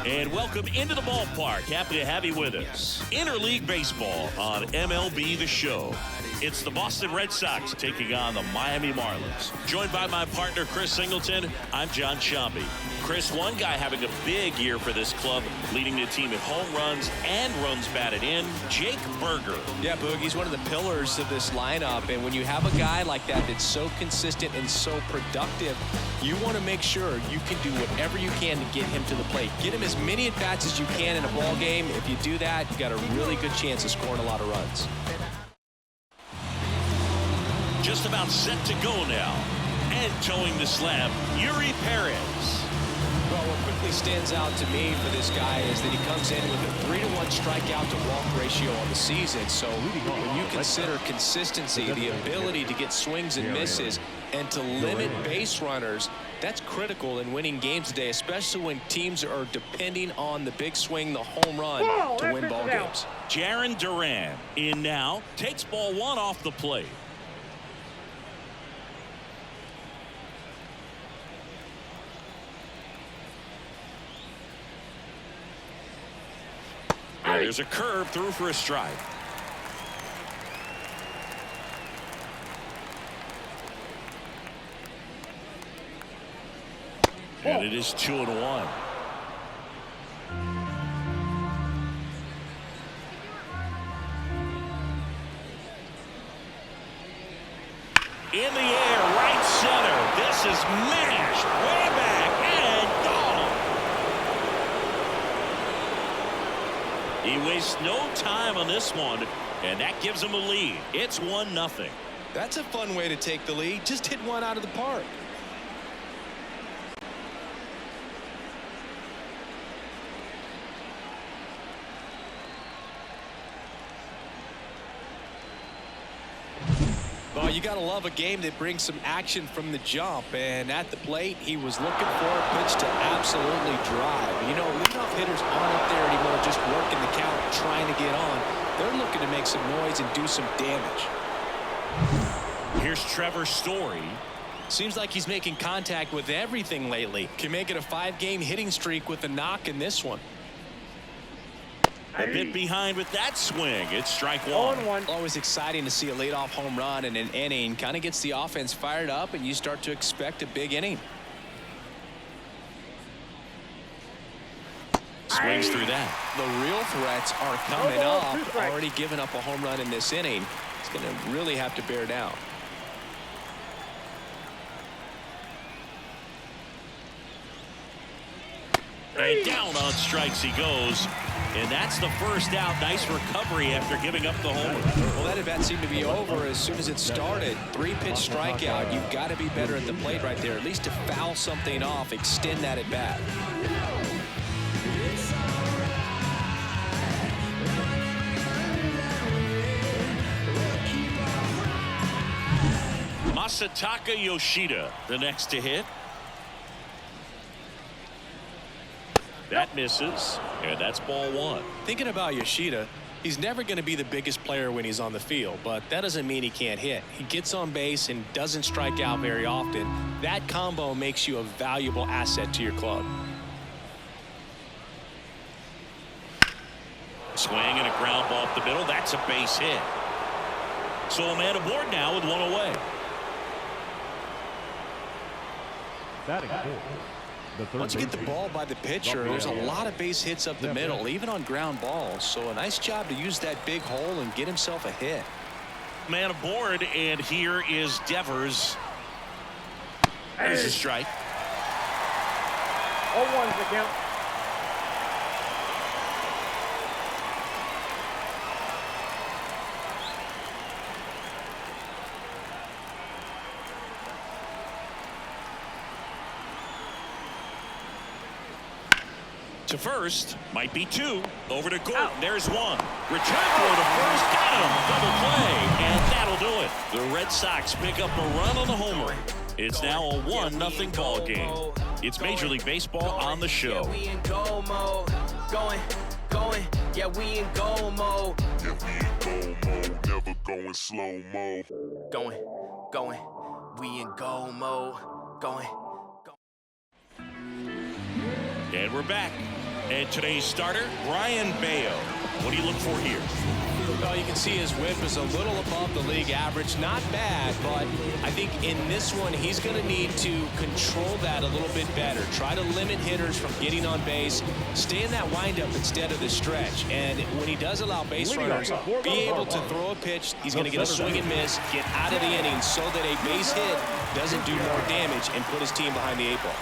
And welcome into the ballpark. Happy to have you with us. Interleague Baseball on MLB The Show. It's the Boston Red Sox taking on the Miami Marlins. Joined by my partner, Chris Singleton, I'm John Shambi. Chris, one guy having a big year for this club, leading the team in home runs and runs batted in, Jake Burger. Yeah, Boogie's one of the pillars of this lineup, and when you have a guy like that that's so consistent and so productive, you want to make sure you can do whatever you can to get him to the plate. Get him as many at-bats as you can in a ball game. If you do that, you got a really good chance of scoring a lot of runs. Just about set to go now. And towing the slab, Yuri Perez. Well, what quickly stands out to me for this guy is that he comes in with a 3-to-1 strikeout to walk ratio on the season. So when you consider consistency, the ability to get swings and misses, and to limit base runners, that's critical in winning games today, especially when teams are depending on the big swing, the home run, to win ball games. Jarren Duran in now, takes ball one off the plate. There's a curve through for a strike. And it is 2-1. In the air, right center. This is mashed way back and gone. He wastes no time on this one, and that gives him a lead. It's 1-0. That's a fun way to take the lead. Just hit one out of the park. Well, you got to love a game that brings some action from the jump, and at the plate, he was looking for a pitch to absolutely drive. You know, leadoff hitters aren't up there anymore just working the count, trying to get on. They're looking to make some noise and do some damage. Here's Trevor Story. Seems like he's making contact with everything lately. Can make it a 5-game hitting streak with a knock in this one. A bit behind with that swing. It's strike one. Always exciting to see a leadoff home run in an inning. Kind of gets the offense fired up, and you start to expect a big inning. Swings through that. The real threats are coming up. Already given up a home run in this inning. It's going to really have to bear down. And down on strikes he goes. And that's the first out. Nice recovery after giving up the homer. Well, that at-bat seemed to be over as soon as it started. 3-pitch strikeout. You've got to be better at the plate right there. At least to foul something off, extend that at-bat. Masataka Yoshida, the next to hit. That misses, and that's ball one. Thinking about Yoshida, he's never going to be the biggest player when he's on the field, but that doesn't mean he can't hit. He gets on base and doesn't strike out very often. That combo makes you a valuable asset to your club. Swing and a ground ball up the middle. That's a base hit. So a man aboard now with one away. Batting fourth. Once you get the ball by the pitcher, there's a lot of base hits up the middle, even on ground balls. So a nice job to use that big hole and get himself a hit. Man aboard, and here is Devers. There's a strike. 0-1's the count. To first, might be two. Over to Gordon. There's one. Return throw to first. Got him. Double play. And that'll do it. The Red Sox pick up a run on the homer. It's now a 1-0 ball game. It's Major League Baseball on the show. We in goal mode. Going. Yeah, we in goal mode. Yeah, we in goal mode. Never going slow mo. Going. We in goal mode. Going. And we're back. And today's starter, Brian Bayo. What do you look for here? Well, you can see his whip is a little above the league average. Not bad, but I think in this one, he's going to need to control that a little bit better. Try to limit hitters from getting on base. Stay in that windup instead of the stretch. And when he does allow base runners, be able to throw a pitch. He's going to get a swing and miss, get out of the inning so that a base hit doesn't do more damage and put his team behind the 8 ball.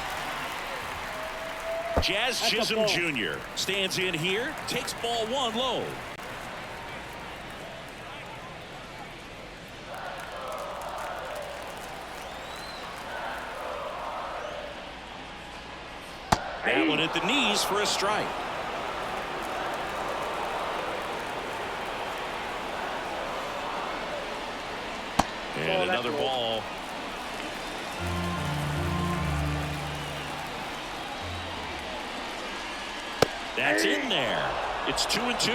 Jazz Chisholm Jr. stands in here, takes ball 1 low. That one at the knees for a strike. And another ball. That's in there. It's 2-2.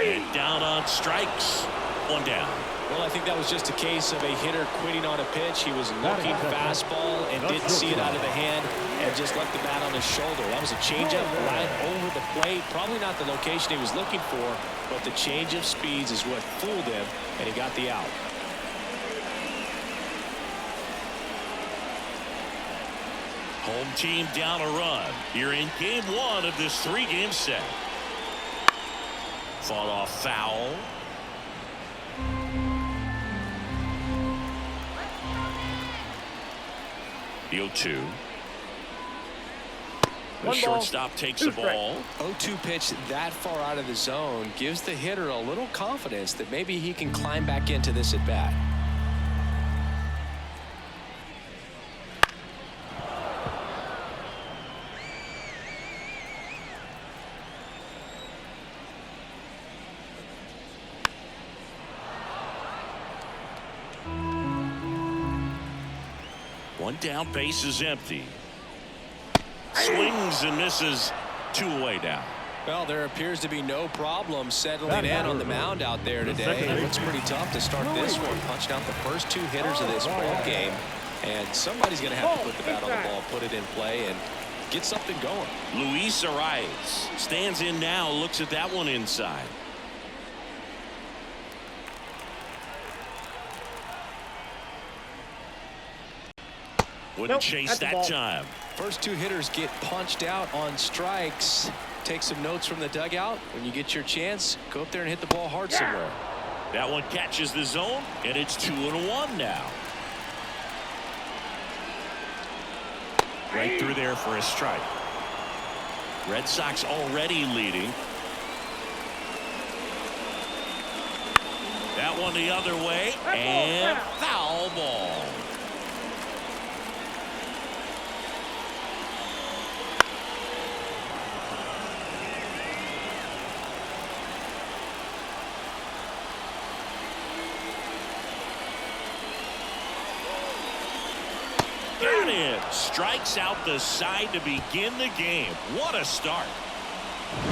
And down on strikes. 1 down. Well, I think that was just a case of a hitter quitting on a pitch. He was looking fastball and didn't see it out of the hand and just left the bat on his shoulder. That was a changeup right over the plate. Probably not the location he was looking for, but the change of speeds is what fooled him, and he got the out. Home team down a run here in game 1 of this 3-game set. Fought off foul. The 0-2. The shortstop takes the ball. 0-2 pitch that far out of the zone gives the hitter a little confidence that maybe he can climb back into this at bat. One down, base is empty. Swings and misses. 2 away now. Well, there appears to be no problem settling in on the mound out there today. It's pretty tough to start this one, punching out the first 2 hitters of this ball game. And somebody's going to have to put the bat on the ball, put it in play, and get something going. Luis Arias stands in now, looks at that one inside. Wouldn't chase that time. First 2 hitters get punched out on strikes. Take some notes from the dugout. When you get your chance, go up there and hit the ball hard somewhere. That one catches the zone, and it's 2-1 now. Right through there for a strike. Red Sox already leading. That one the other way, and foul ball. Got it. Strikes out the side to begin the game. What a start.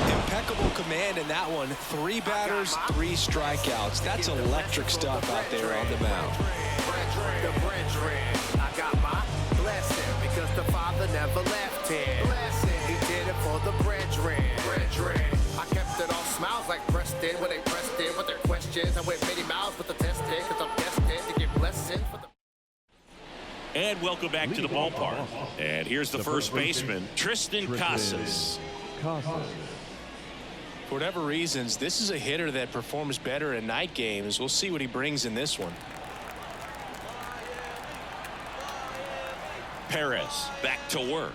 Impeccable command in that one. 3 batters, 3 strikeouts. That's electric stuff out there on the mound. I got my blessing because the Father never left him. He did it for the brethren. I kept it all smiles like Preston when they pressed in with their questions. I went many miles with the testing because I'm destined to get blessings for the. And welcome back to the ballpark. And here's the first baseman, Tristan Casas. For whatever reasons, this is a hitter that performs better in night games. We'll see what he brings in this one. Perez back to work.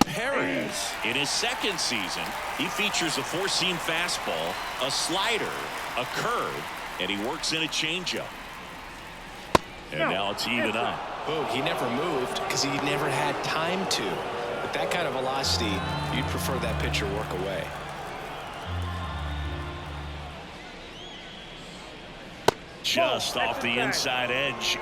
Perez, in his 2nd season, he features a 4-seam fastball, a slider, a curve, and he works in a changeup. And now it's even up. Oh, he never moved because he never had time to. With that kind of velocity, you'd prefer that pitcher work away. Just off the inside edge.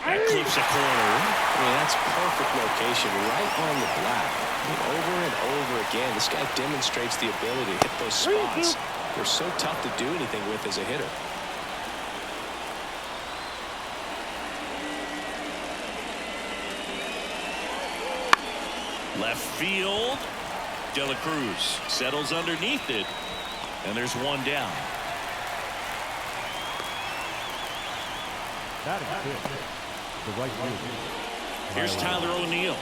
That clips a corner. I mean, that's That's perfect location, right on the black. I mean, over and over again, this guy demonstrates the ability to hit those spots. They're so tough to do anything with as a hitter. Left field. De La Cruz settles underneath it, and there's one down. That is good. The right field. Here's Tyler O'Neill.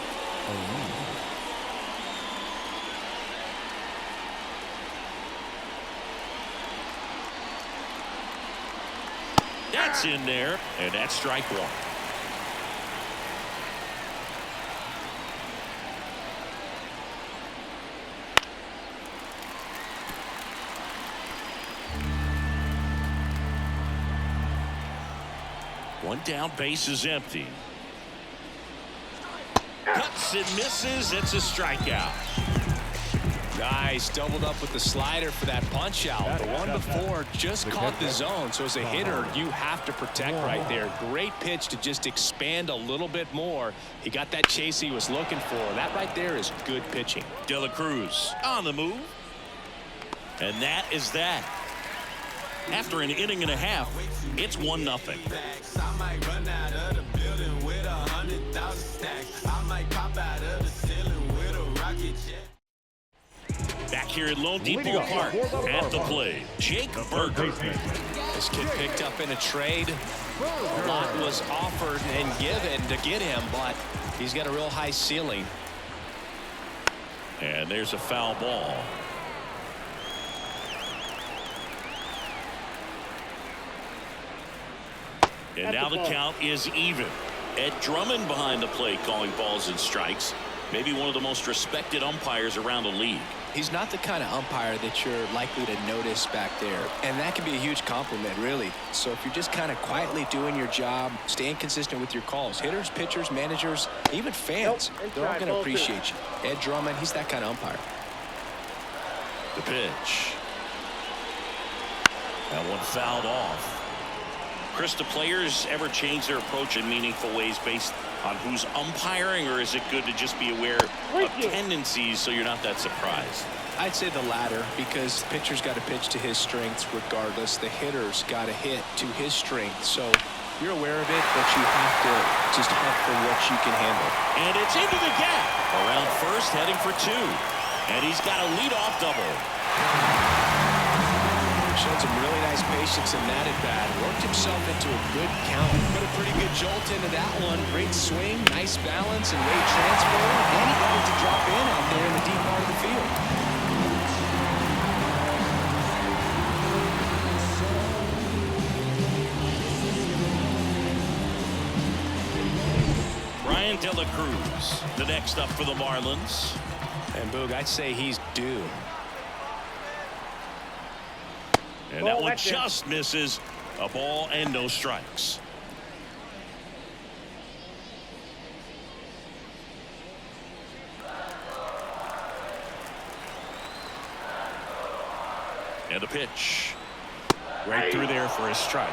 That's in there, and that's strike one. One down, base is empty. Cuts and misses. It's a strikeout. Nice, doubled up with the slider for that punch out. The one before just caught the zone, so as a hitter you have to protect right there. Great pitch to just expand a little bit more. He got that chase he was looking for. That right there is good pitching. De La Cruz on the move, and that is that. After an inning and a half, it's 1-0. I might run out of the building with 100,000 stacks. I might pop out of the ceiling with a rocket jet. Back here at Lone Depot Park, at the plate, Jake Burger. This kid picked up in a trade. A lot was offered and given to get him, but he's got a real high ceiling. And there's a foul ball. And now the count is even. Ed Drummond behind the plate calling balls and strikes. Maybe one of the most respected umpires around the league. He's not the kind of umpire that you're likely to notice back there. And that can be a huge compliment, really. So if you're just kind of quietly doing your job, staying consistent with your calls, hitters, pitchers, managers, even fans, they're all going to appreciate you. Ed Drummond, he's that kind of umpire. The pitch. That one fouled off. Chris, do players ever change their approach in meaningful ways based on who's umpiring, or is it good to just be aware of tendencies so you're not that surprised? I'd say the latter, because the pitcher's got to pitch to his strengths regardless. The hitter's got to hit to his strength. So you're aware of it, but you have to just hunt for what you can handle. And it's into the gap. Around first, heading for two. And he's got a leadoff double. Showed some really nice patience in that at bat. Worked himself into a good count. Put a pretty good jolt into that one. Great swing, nice balance, and weight transfer. And he got it to drop in out there in the deep part of the field. Brian De La Cruz, the next up for the Marlins. And Boog, I'd say he's due. And that one just misses. A ball and no strikes. And the pitch. Right through there for a strike.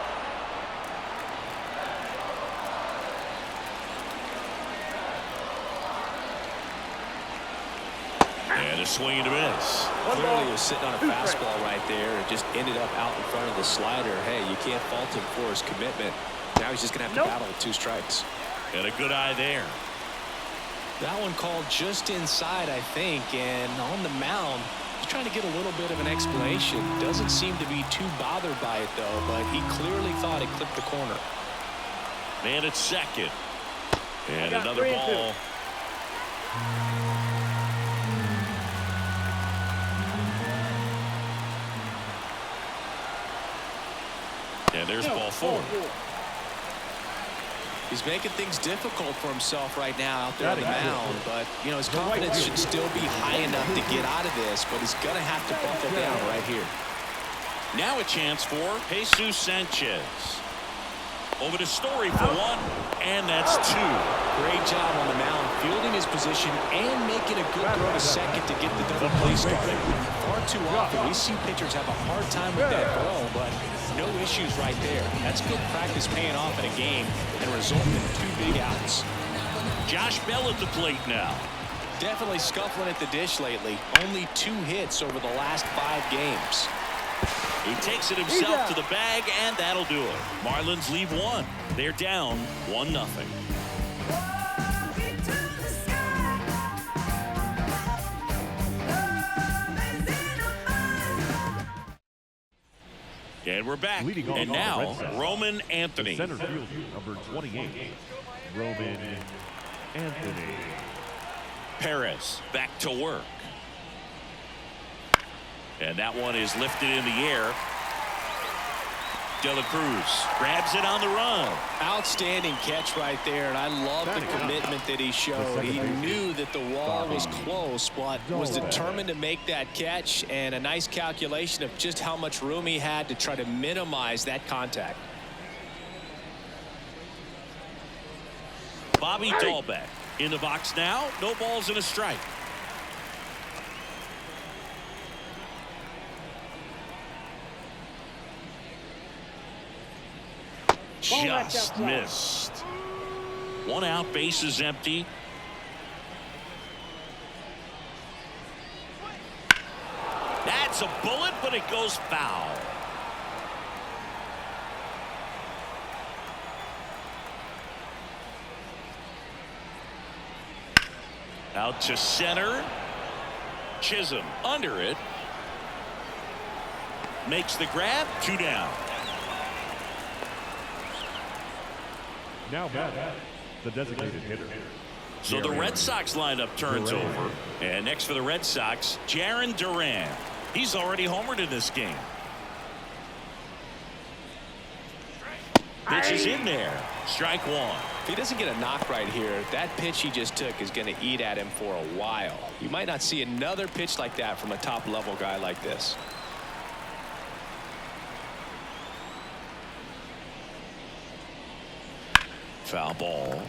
And a swing and a miss. Clearly he was sitting on a fastball right there and just ended up out in front of the slider. Hey, you can't fault him for his commitment. Now he's just going to have to battle with 2 strikes. And a good eye there. That one called just inside, I think, and on the mound, he's trying to get a little bit of an explanation. Doesn't seem to be too bothered by it, though, but he clearly thought it clipped the corner. Man at second. And another ball. And there's ball 4. He's making things difficult for himself right now out there on the mound, but, you know, his confidence should still be high enough to get out of this, but he's going to have to buckle down right here. Now a chance for Jesus Sanchez. Over to Story for 1, and that's 2. Great job on the mound, fielding his position and making a good throw to second to get the double play started. Far too often we see pitchers have a hard time with that ball, but no issues right there. That's good practice paying off in a game and resulting in 2 big outs. Josh Bell at the plate now. Definitely scuffling at the dish lately. Only 2 hits over the last 5 games. He takes it himself to the bag, and that'll do it. Marlins leave 1. They're down 1-0. And we're back. And now, Roman Anthony. Center fielder, number 28, Roman Anthony. Perez back to work. And that one is lifted in the air. De La Cruz grabs it on the run. Outstanding catch right there, and I love the commitment that he showed. He knew that the wall was close, but was determined to make that catch, and a nice calculation of just how much room he had to try to minimize that contact. Bobby Dahlbeck in the box now. No balls and a strike. Just missed. 1 out, base is empty. That's a bullet, but it goes foul. Out to center. Chisholm under it. Makes the grab. 2 down. Now back, the designated hitter. So the Red Sox lineup turns over. And next for the Red Sox, Jarren Duran. He's already homered in this game. Pitch is in there. Strike 1. If he doesn't get a knock right here, that pitch he just took is going to eat at him for a while. You might not see another pitch like that from a top-level guy like this. Foul ball.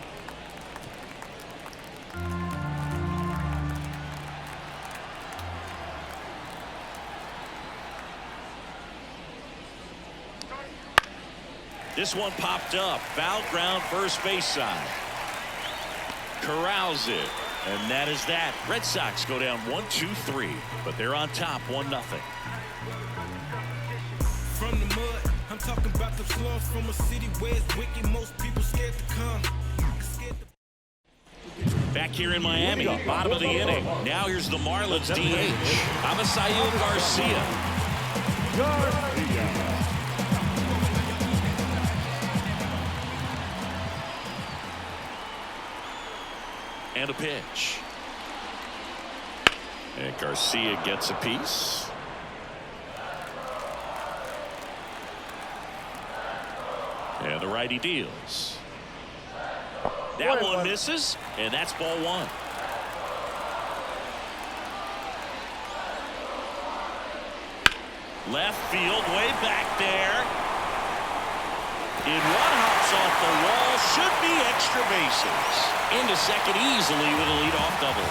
This one popped up. Foul ground, first base side. Corrals it. And that is that. Red Sox go down 1-2-3. But they're on top 1-0. From the mud, I'm talking about the slums from a city where it's wicked. Most people scared to come. Back here in Miami, bottom of the inning. Now here's the Marlins DH. Avisail Garcia. And a pitch. And Garcia gets a piece. And the righty deals. That one misses, and that's ball 1. Left field, way back there. And one hops off the wall, should be extra bases. Into second easily with a leadoff double.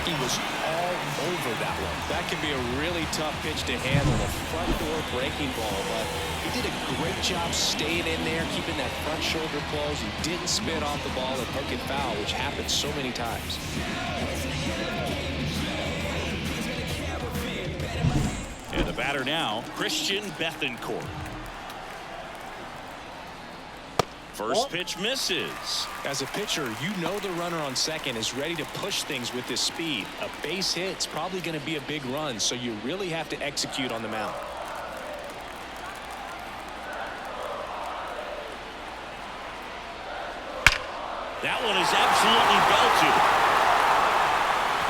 He was all over that one. That can be a really tough pitch to handle, a front door breaking ball, but he did a great job staying in there, keeping that front shoulder closed. He didn't spin off the ball and hook it foul, which happens so many times. And the batter now, Christian Bethancourt. First pitch misses. As a pitcher, you know the runner on second is ready to push things with his speed. A base hit's probably going to be a big run, so you really have to execute on the mound. That one is absolutely belted.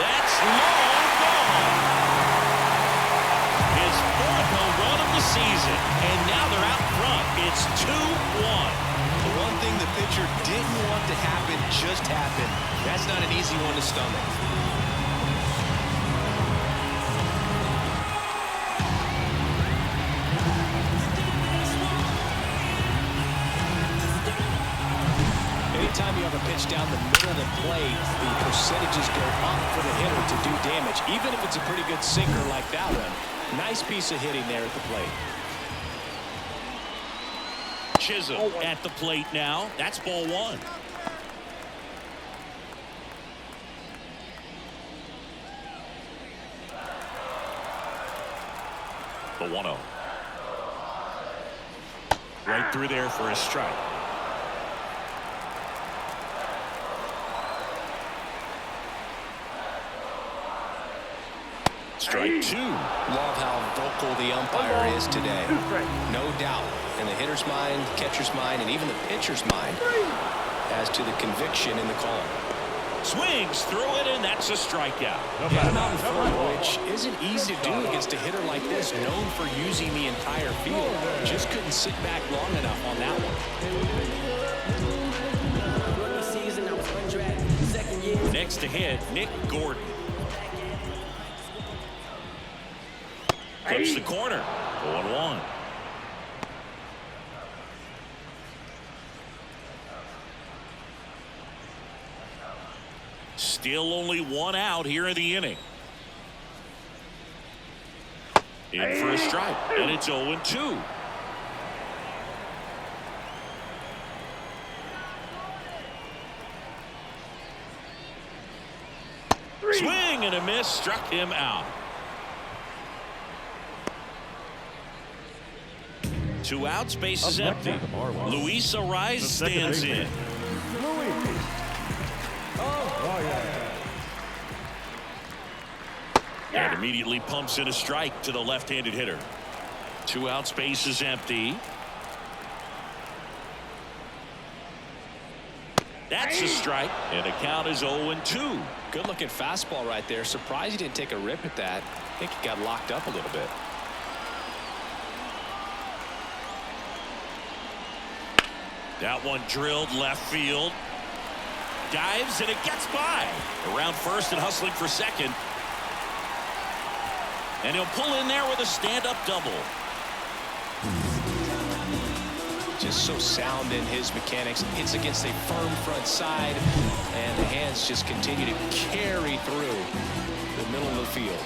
That's long gone. His 4th home run of the season, and now they're out front. It's 2-1. The one thing the pitcher didn't want to happen just happened. That's not an easy one to stomach. Anytime you have a pitch down the middle of the plate, the percentages go up for the hitter to do damage, even if it's a pretty good sinker like that one. Nice piece of hitting there at the plate. Chisholm at the plate now. That's ball 1. The 1-0. Right through there for a strike. Strike 2. Love how vocal the umpire is today. No doubt in the hitter's mind, catcher's mind, and even the pitcher's mind as to the conviction in the call. Swings through it, and that's a strikeout. Hit him out in front, which isn't easy to do against a hitter like this, known for using the entire field. Just couldn't sit back long enough on that one. Next to hit, Nick Gordon. Clips the corner. 0-1. Still only one out here in the inning. In for a strike, and it's 0-2. Swing and a miss, struck him out. 2 outs, base is empty. Luis Ariz stands in. And immediately pumps in a strike to the left-handed hitter. 2 outs, base is empty. That's a strike, and the count is 0-2. Good looking fastball right there. Surprised he didn't take a rip at that. I think he got locked up a little bit. That one drilled left field. Dives, and it gets by. Around first and hustling for second. And he'll pull in there with a stand-up double. Just so sound in his mechanics. Hits against a firm front side, and the hands just continue to carry through the middle of the field.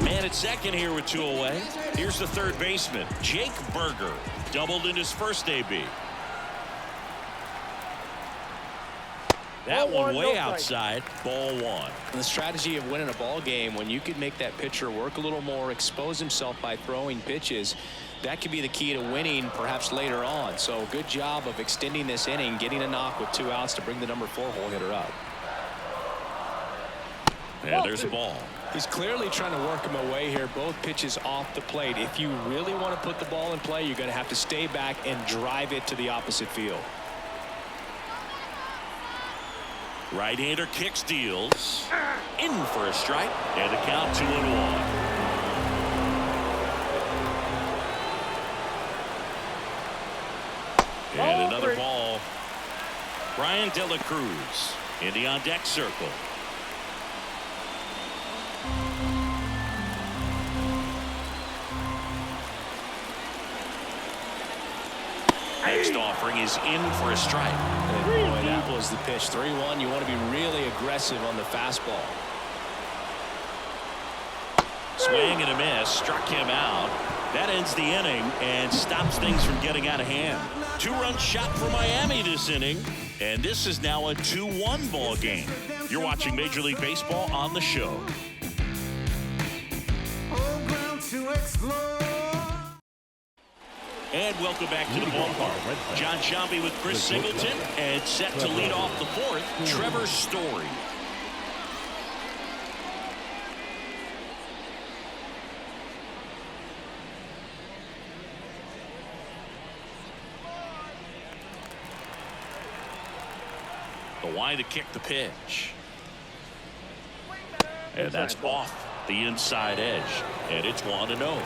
Man at second here with 2 away. Here's the third baseman, Jake Berger. Doubled in his first AB. That one way outside. Ball 1. The strategy of winning a ball game, when you could make that pitcher work a little more, expose himself by throwing pitches, that could be the key to winning perhaps later on. So good job of extending this inning, getting a knock with 2 outs to bring the number 4 hole hitter up. And there's a ball. He's clearly trying to work him away here. Both pitches off the plate. If you really want to put the ball in play, you're going to have to stay back and drive it to the opposite field. Right-hander kicks, deals. In for a strike, and the count 2-1. And another ball. Brian De La Cruz in the on-deck circle. Next offering is in for a strike. And boy, that was the pitch. 3-1. You want to be really aggressive on the fastball. Swing and a miss. Struck him out. That ends the inning and stops things from getting out of hand. 2-run shot for Miami this inning. And this is now a 2-1 ball game. You're watching Major League Baseball on the show. And welcome back to the ballpark. John Sciambi with Chris Singleton, and set to lead off the 4th, Trevor Story. The wide to kick the pitch. And that's off the inside edge. And it's 1-0.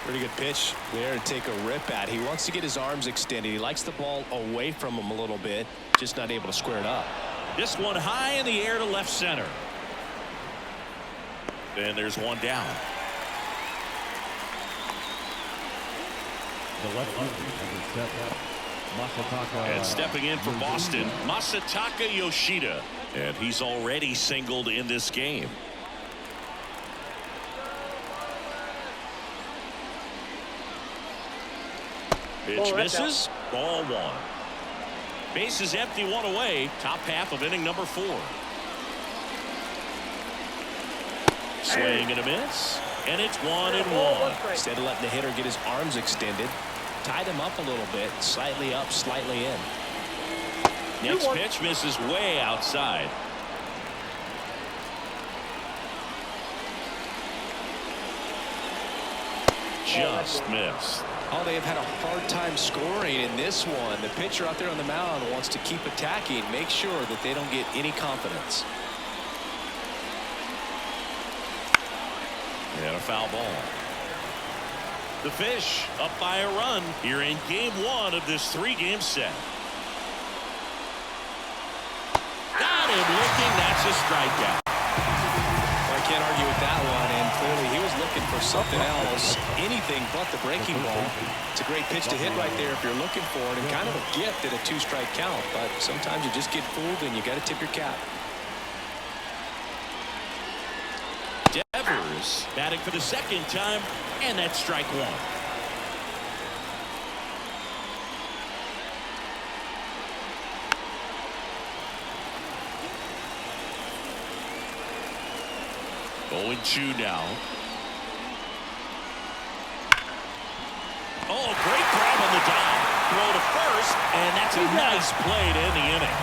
Pretty good pitch there to take a rip at. He wants to get his arms extended. He likes the ball away from him a little bit, just not able to square it up. This one high in the air to left center. And there's one down. The left fielder, Masataka. And stepping in for Boston, Masataka Yoshida. And he's already singled in this game. Pitch misses. Ball 1. Base is empty, 1 away. Top half of inning number 4. Swing and a miss. And it's 1-1. Instead of letting the hitter get his arms extended, tied him up a little bit, slightly up, slightly in. Next pitch misses way outside. Just missed. Oh, they have had a hard time scoring in this one. The pitcher out there on the mound wants to keep attacking, make sure that they don't get any confidence. And a foul ball. The Fish up by a run here in game 1 of this 3-game set. Got him looking. That's a strikeout. Well, I can't argue with that one, and clearly he was looking for something else, anything but the breaking ball. It's a great pitch to hit right there if you're looking for it, and kind of a gift at a 2-strike count, but sometimes you just get fooled and you got to tip your cap. Devers batting for the 2nd time, and that's strike 1. Going 2 now. Oh, great grab on the dive. Throw to first, and that's a nice play to end the inning.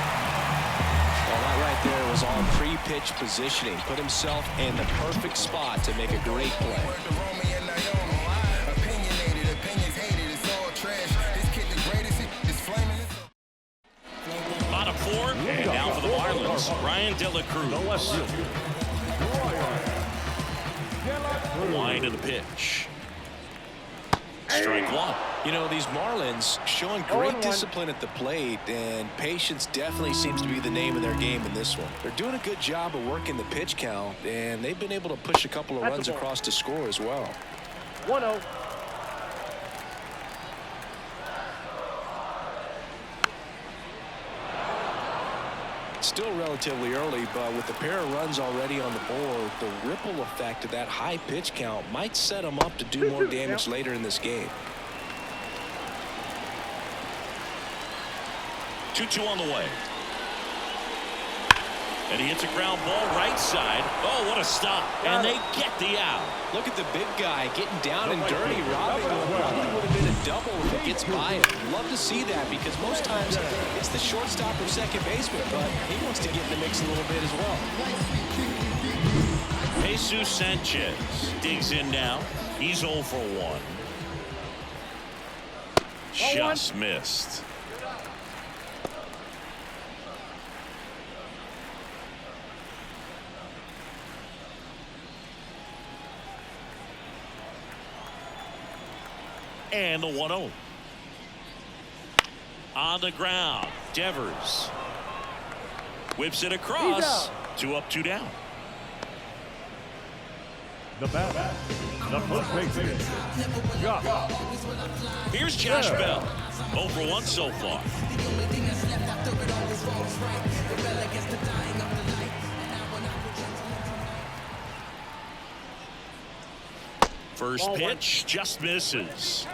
Well, that right there was on pre-pitch positioning. Put himself in the perfect spot to make a great play. Bottom 4, and now for the Marlins, Ryan De La Cruz. Line of the pitch. Strike 1. You know, these Marlins showing great discipline at the plate, and patience definitely seems to be the name of their game in this one. They're doing a good job of working the pitch count, and they've been able to push a couple of runs across to score as well. 1-0. Still relatively early, but with a pair of runs already on the board, the ripple effect of that high pitch count might set them up to do more damage later in this game. 2-2 on the way. And he hits a ground ball right side. Oh, what a stop. And they get the out. Look at the big guy getting down and dirty, robbing him. Probably would have been a double if it gets by him. Love to see that, because most times it's the shortstop or second baseman, but he wants to get in the mix a little bit as well. Jesus Sanchez digs in now. He's 0 for 1. Just missed. And the 1-0. On the ground, Devers whips it across. 2 up, 2 down. The bat, the first baseman, Josh. Here's Josh Bell. 0 for 1 so far. First pitch just misses.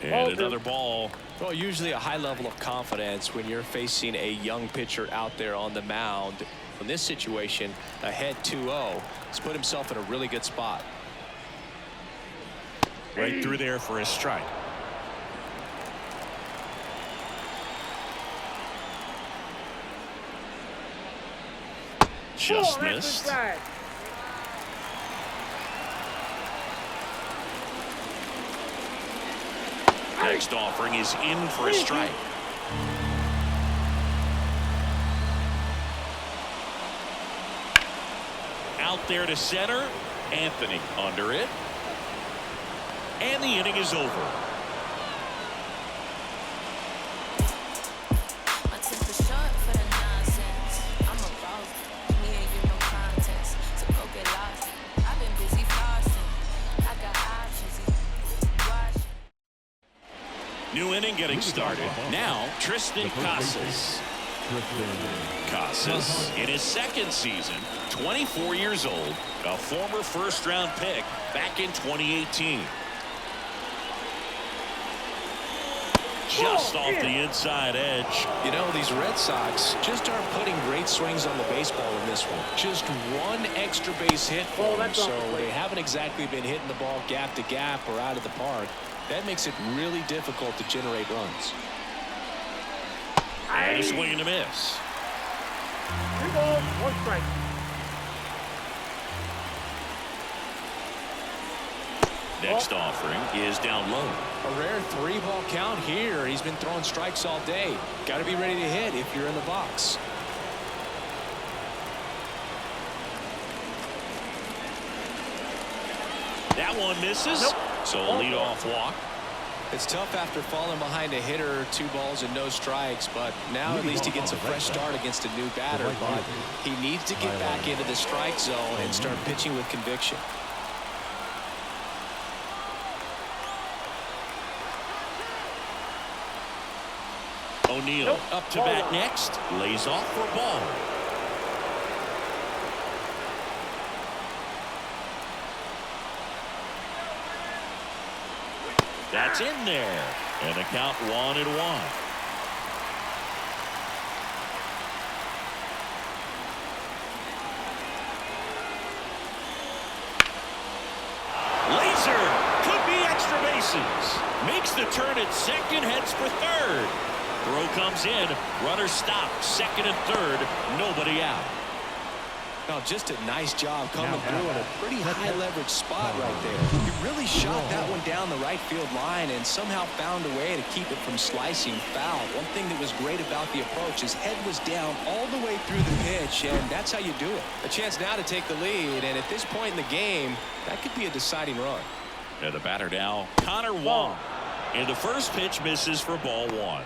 And another ball. Well, usually a high level of confidence when you're facing a young pitcher out there on the mound. In this situation, ahead 2-0, he's put himself in a really good spot. Right through there for his strike. Just missed. Next offering is in for a strike. Out there to center. Anthony under it. And the inning is over. New inning getting started. Now, Tristan Casas. Casas, in his second season, 24 years old, a former first-round pick back in 2018. Just off the inside edge. You know, these Red Sox just aren't putting great swings on the baseball in this one. Just one extra base hit for them, so they haven't exactly been hitting the ball gap to gap or out of the park. That makes it really difficult to generate runs. And a swing and a miss. 2 balls, 1 strike. Next offering is down low. A rare 3-ball count here. He's been throwing strikes all day. Got to be ready to hit if you're in the box. That one misses. Nope. So a leadoff walk. It's tough after falling behind a hitter, 2 balls and no strikes, but now at least he gets a fresh start against a new batter. But he needs to get back into the strike zone and start pitching with conviction. O'Neill up to bat next. Lays off for a ball. That's in there. And a count 1-1. Laser could be extra bases. Makes the turn at second, heads for third. Throw comes in. Runner stopped. Second and third. Nobody out. Now, just a nice job coming through in a pretty high leverage spot right there. He really shot that one down the right field line and somehow found a way to keep it from slicing foul. One thing that was great about the approach, his head was down all the way through the pitch, and that's how you do it. A chance now to take the lead, and at this point in the game, that could be a deciding run. And the batter now, Connor Wong. And the first pitch misses for ball 1.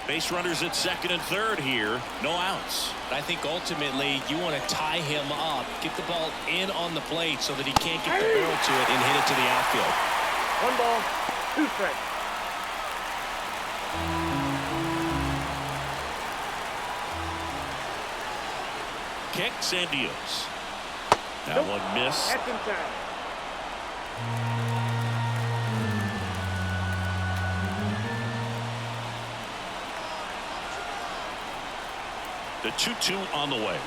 Base runners at second and third here. No outs. I think ultimately you want to tie him up, get the ball in on the plate so that he can't get the barrel to it and hit it to the outfield. 1 ball, 2 strikes. Kicks and deals. That one missed. That's inside. The 2-2 on the way.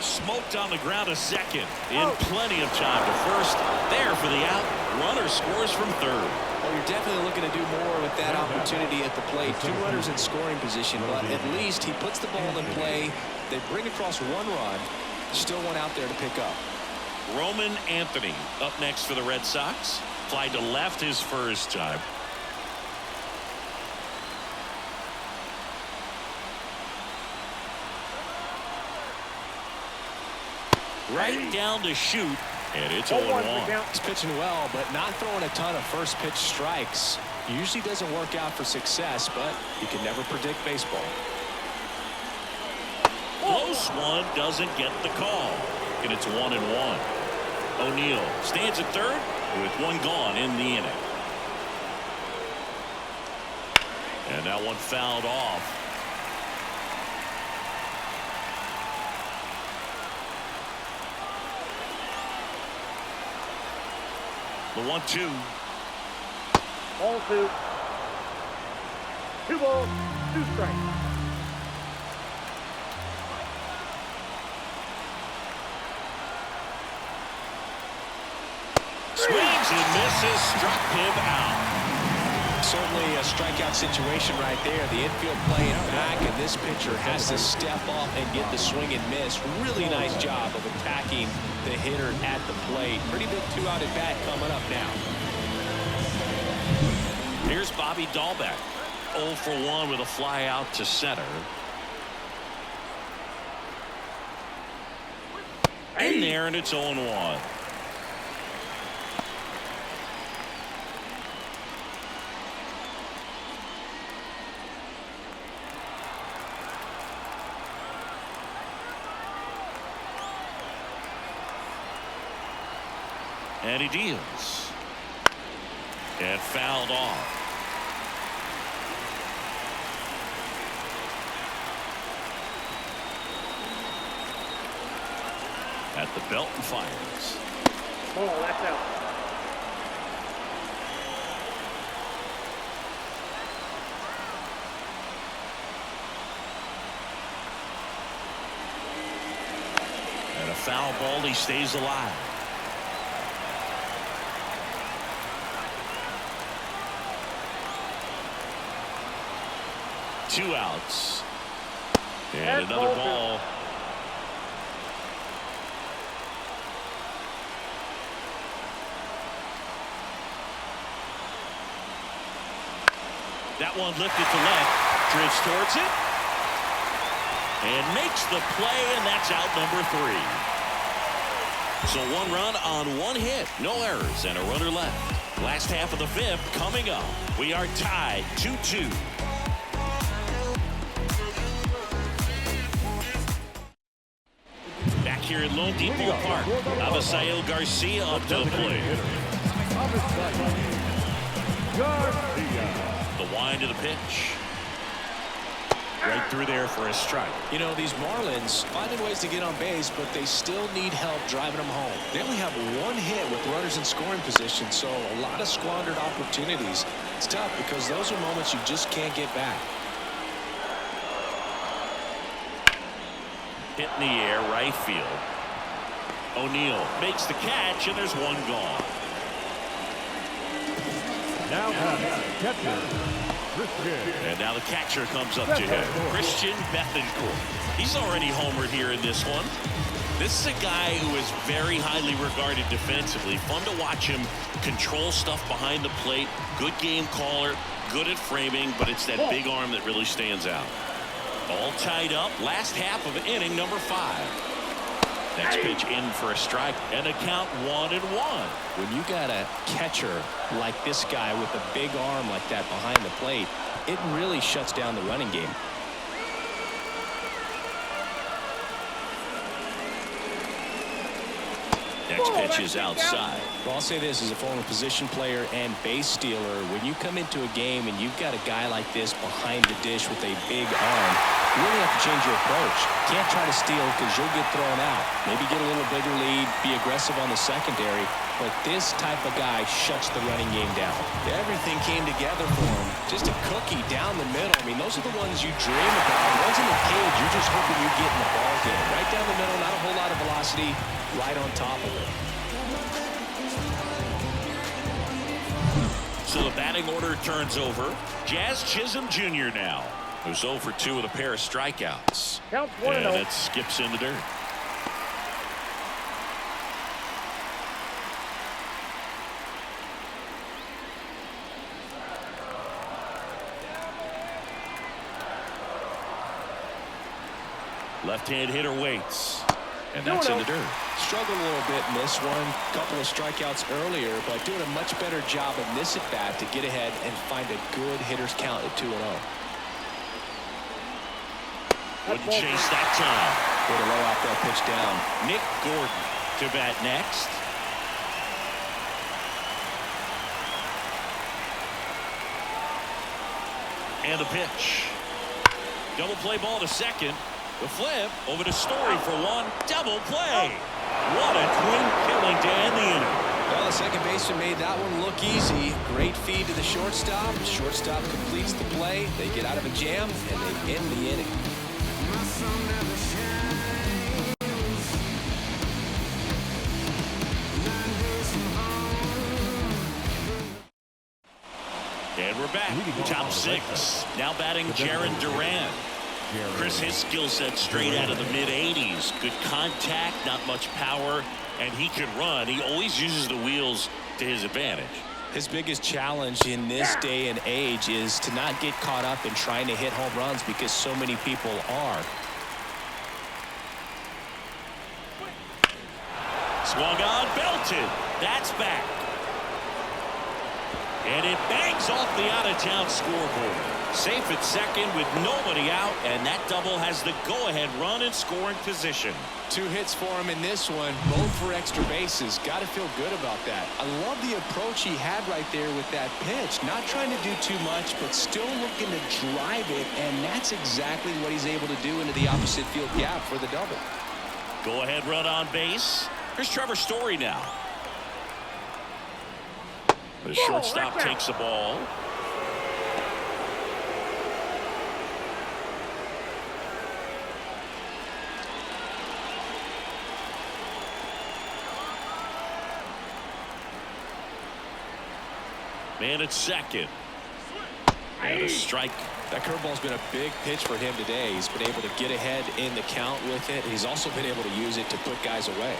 Smoked on the ground to second. In plenty of time to first. There for the out. Runner scores from third. Well, you're definitely looking to do more with that opportunity at the plate. 2 runners in scoring position, but at least he puts the ball in play. They bring across 1 run. Still one out there to pick up. Roman Anthony up next for the Red Sox. Fly to left his first time. Right down to shoot, and it's 0-1. He's pitching well, but not throwing a ton of first pitch strikes. Usually doesn't work out for success, but you can never predict baseball. Close one, doesn't get the call, and it's 1-1. O'Neill stands at third with 1 gone in the inning. And that one fouled off. The 1-2. Ball 2. 2 balls, 2 strikes. Swings and misses, struck him out. Certainly a strikeout situation right there. The infield playing back, and this pitcher has to step up and get the swing and miss. Really nice job of attacking the hitter at the plate. Pretty big 2-out at bat coming up now. Here's Bobby Dahlbeck. 0 for 1 with a fly out to center. In there, and it's 0-1. And he deals. And fouled off. At the belt and fires. Oh, that's out. And a foul ball, he stays alive. Two outs. And another ball. That one lifted to left. Drifts towards it. And makes the play, and that's out number 3. So 1 run on 1 hit. No errors and a runner left. Last half of the 5th coming up. We are tied 2-2. Back here at Lone Depot Park. Abisail Garcia up to the plate. The wind of the pitch. Right through there for a strike. You know, these Marlins finding ways to get on base, but they still need help driving them home. They only have 1 hit with runners in scoring position, so a lot of squandered opportunities. It's tough because those are moments you just can't get back. Hit in the air, right field. O'Neill makes the catch, and there's 1 gone. Now catcher. And now the catcher comes up to him. Christian Bethancourt. He's already homered here in this one. This is a guy who is very highly regarded defensively. Fun to watch him control stuff behind the plate. Good game caller. Good at framing, but it's that big arm that really stands out. All tied up. Last half of inning number 5. Next pitch in for a strike, and a count 1-1. When you got a catcher like this guy with a big arm like that behind the plate, it really shuts down the running game. Next pitch is outside. Well, I'll say this as a former position player and base stealer. When you come into a game and you've got a guy like this behind the dish with a big arm, you really have to change your approach. Can't try to steal because you'll get thrown out. Maybe get a little bigger lead, be aggressive on the secondary. But this type of guy shuts the running game down. Everything came together for him. Just a cookie down the middle. I mean, those are the ones you dream about. The ones in the cage, you're just hoping you get in the ball game. Right down the middle, not a whole lot of velocity, right on top of it. So the batting order turns over. Jazz Chisholm Jr. now, who's 0 for 2 with a pair of strikeouts. And it skips in the dirt. Left-hand hitter waits. And that's in the dirt. Struggled a little bit in this one. Couple of strikeouts earlier, but doing a much better job in this at-bat to get ahead and find a good hitter's count at 2-0. Wouldn't chase that time. Way to lay off that pitch down. Nick Gordon to bat next. And a pitch. Double play ball to second. The flip over to Story for 1. Double play. What a twin killing to end the inning. Well, the second baseman made that one look easy. Great feed to the shortstop. Shortstop completes the play. They get out of a jam, and they end the inning. And we're back. Top 6. Now batting Jarren Duran. Chris, his skill set straight out of the mid-80s. Good contact, not much power, and he can run. He always uses the wheels to his advantage. His biggest challenge in this day and age is to not get caught up in trying to hit home runs because so many people are. Swung on, belted. That's back. And it bangs off the out-of-town scoreboard. Safe at second with nobody out, and that double has the go-ahead run in scoring position. 2 hits for him in this one, both for extra bases. Got to feel good about that. I love the approach he had right there with that pitch. Not trying to do too much, but still looking to drive it, and that's exactly what he's able to do into the opposite field gap for the double. Go-ahead run on base. Here's Trevor Story now. The shortstop takes the ball. Man at second. And a strike. That curveball's been a big pitch for him today. He's been able to get ahead in the count with it. He's also been able to use it to put guys away.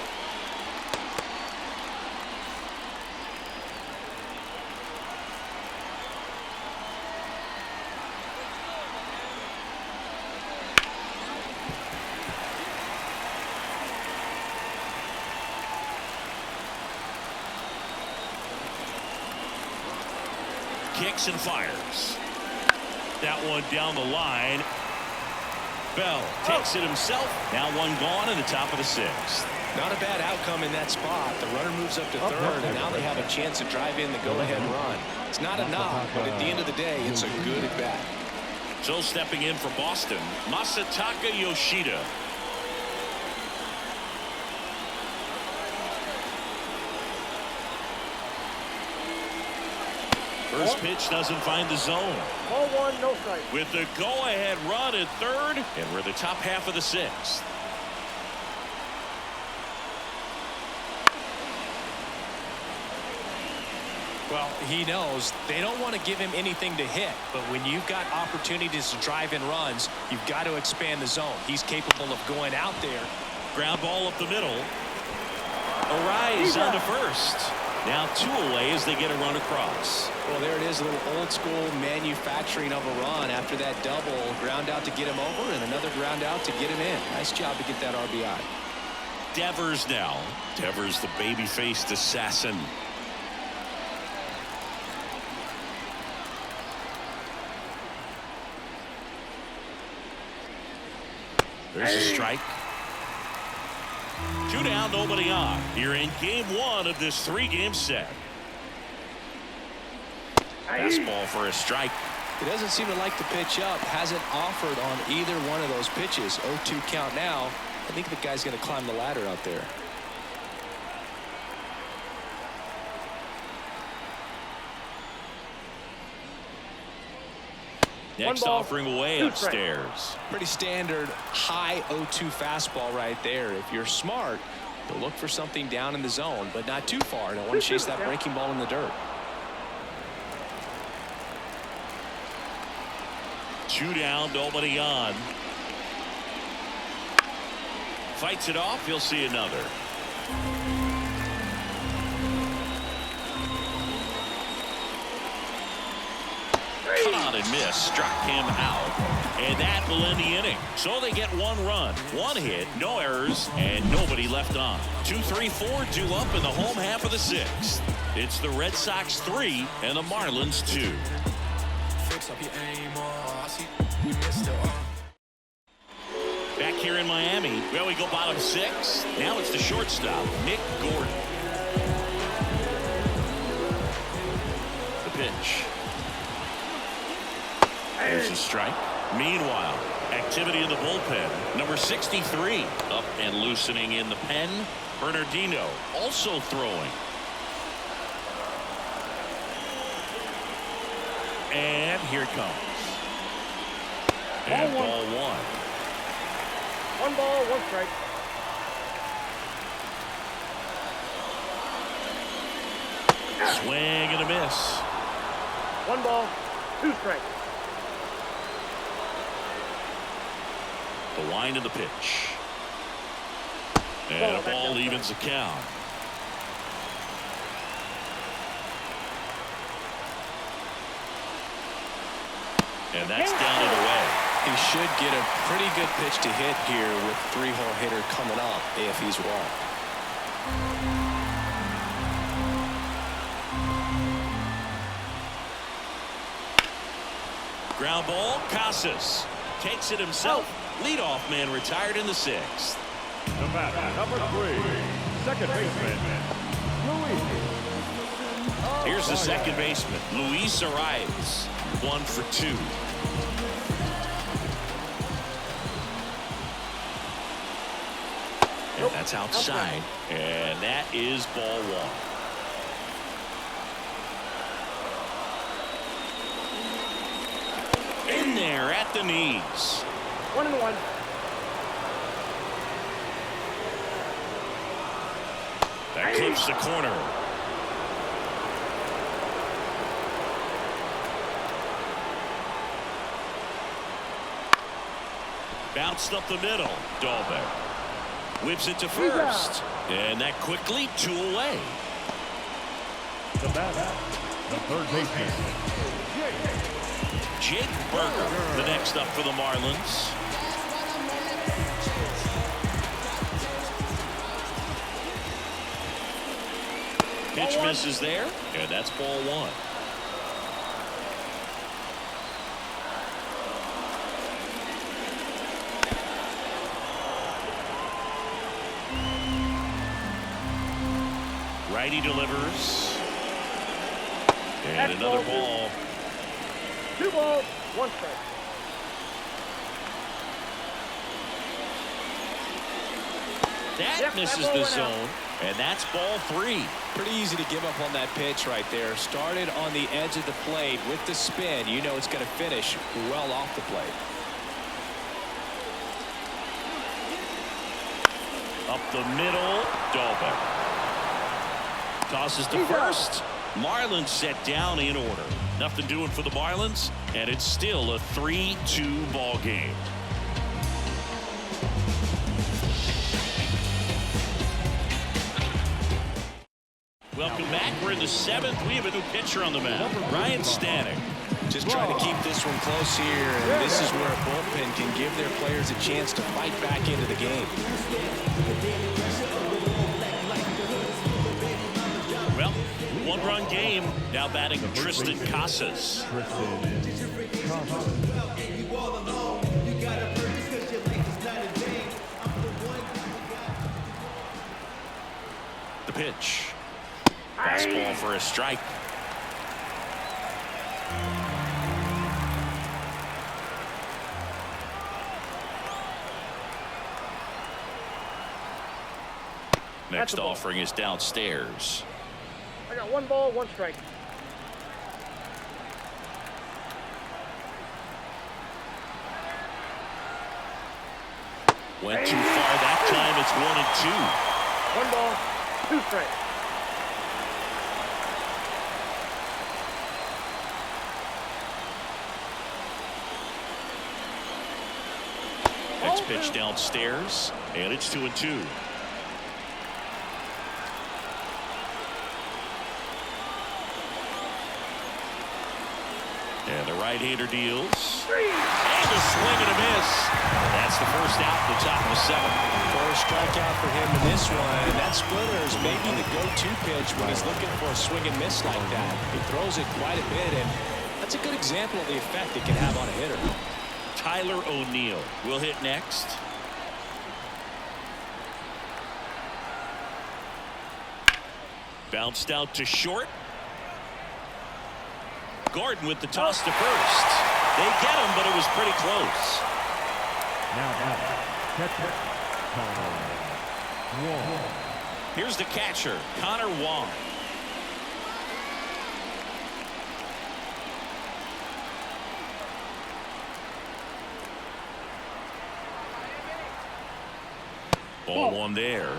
Kicks and fires. That one down the line. Bell takes it himself. Now one gone in the top of the 6th. Not a bad outcome in that spot. The runner moves up to third, and now they have a chance to drive in the go-ahead run. It's not enough, but at the end of the day, it's a good at bat. So stepping in for Boston, Masataka Yoshida. First pitch doesn't find the zone. Ball 1, no strike. With the go-ahead run at third, and we're the top half of the 6th. Well, he knows they don't want to give him anything to hit, but when you've got opportunities to drive in runs, you've got to expand the zone. He's capable of going out there. Ground ball up the middle. Arise on to first. Now 2 away as they get a run across. Well, there it is, a little old school manufacturing of a run after that double. Ground out to get him over and another ground out to get him in. Nice job to get that RBI. Devers now. Devers, the baby-faced assassin. There's a strike. 2 down, nobody on. You're in game 1 of this 3-game set. Fastball for a strike. He doesn't seem to like the pitch up. Hasn't offered on either one of those pitches. 0-2 count now. I think the guy's going to climb the ladder out there. Next offering away upstairs. Pretty standard high 0-2 fastball right there. If you're smart, you'll look for something down in the zone, but not too far. Don't want to chase that breaking ball in the dirt. 2 down, nobody on. Fights it off, he'll see another. Caught and missed, struck him out, and that will end the inning. So they get 1 run, 1 hit, no errors, and nobody left on. 2, 3, 4 due up in the home half of the 6th. It's the Red Sox 3 and the Marlins 2. Back here in Miami, well, we go bottom 6. Now it's the shortstop, Nick Gordon. The pitch. There's a strike. Meanwhile, activity in the bullpen. Number 63 up and loosening in the pen. Bernardino also throwing. And here it comes. And ball 1. 1 ball, 1 strike. Swing and a miss. 1 ball, 2 strikes. The wind of the pitch. And a ball evens the count. And that's down and away. He should get a pretty good pitch to hit here with 3-hole hitter coming up if he's wrong. Ground ball. Casas takes it himself. Leadoff man retired in the 6th. The batter, number 3, second baseman, Luis. Here's the second baseman, Luis Arias. 1 for 2. And that's outside. And that is ball 1. In there at the knees. 1-1. That clips the corner. Bounced up the middle. Dahlbeck whips it to first. And that quickly 2 away. The batter, the third baseman, Jake Burger, the next up for the Marlins. Pitch misses there, and that's ball 1. Righty delivers. And another ball. 2 balls, 1 strike. That misses the zone, and that's ball 3. Pretty easy to give up on that pitch right there. Started on the edge of the plate with the spin. You know it's going to finish well off the plate. Up the middle, Dahlbeck tosses to first. Marlins set down in order. Nothing doing for the Marlins, and it's still a 3-2 ball game. Welcome back. We're in the 7th. We have a new pitcher on the mound, Ryan Stanek. Just trying to keep this one close here, and this is where a bullpen can give their players a chance to fight back into the game. Well, 1-run game. Now batting Tristan Casas. The pitch. Fastball for a strike. Next offering is downstairs. I got 1 ball, 1 strike. Went too far that time. It's 1 and 2. 1 ball, 2 strikes. Next pitch downstairs, and it's 2 and 2. And the right-hander deals. And a swing and a miss. That's the first out in the top of the 7th. First strikeout for him in this one. That splitter is maybe the go-to pitch when he's looking for a swing and miss like that. He throws it quite a bit, and that's a good example of the effect it can have on a hitter. Tyler O'Neill will hit next. Bounced out to short. Gordon with the toss to first. They get him, but it was pretty close. now catcher, Connor Wong. Here's the catcher, Connor Wong. Ball 1 there.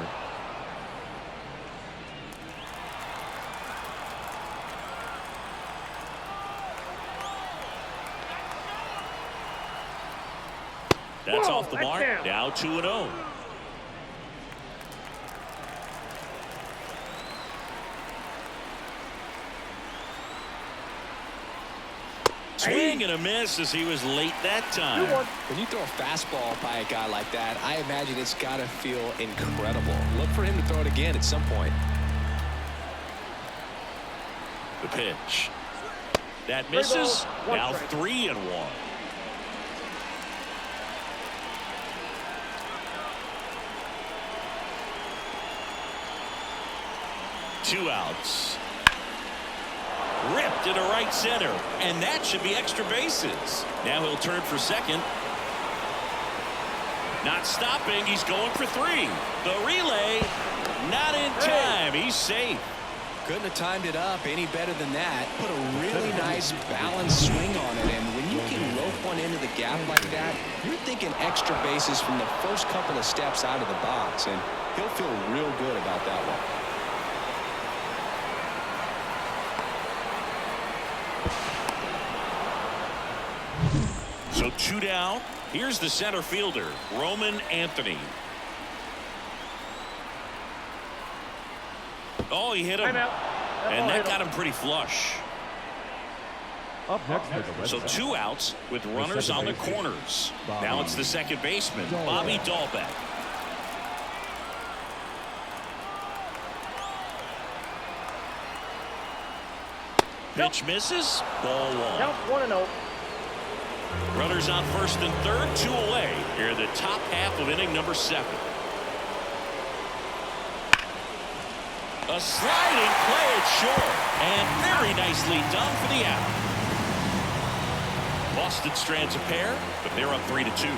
That's off the mark. Now 2-0. Swing and a miss as he was late that time. When you throw a fastball by a guy like that, I imagine it's got to feel incredible. Look for him to throw it again at some point. The pitch. That misses. 3 balls, 1 Now strike. 3-1. Two outs. Ripped into right center, and that should be extra bases. Now he'll turn for second. Not stopping. He's going for 3. The relay, not in time. He's safe. Couldn't have timed it up any better than that. Put a really nice balanced swing on it, and when you can rope one into the gap like that, you're thinking extra bases from the first couple of steps out of the box, and he'll feel real good about that one. So 2 down. Here's the center fielder, Roman Anthony. Oh, he hit him. Timeout. And that got him pretty flush. Up next is the Red So Sox. 2 outs with runners on the corners. Now it's the second baseman, Bobby Dahlbeck. Pitch misses. Ball 1. Count 1-0. Runners on first and third, 2 away. Here in the top half of inning number 7. A sliding play at short, and very nicely done for the out. Boston strands a pair, but they're up 3-2.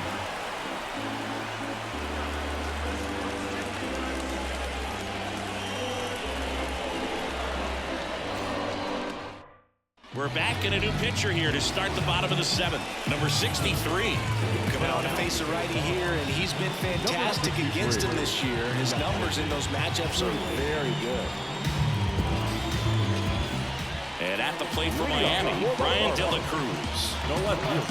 We're back in a new pitcher here to start the bottom of the 7th. Number 63. Coming on to face a righty here, and he's been fantastic against him this year. His numbers in those matchups are very good. And at the plate for Miami, Brian De La Cruz. No left field.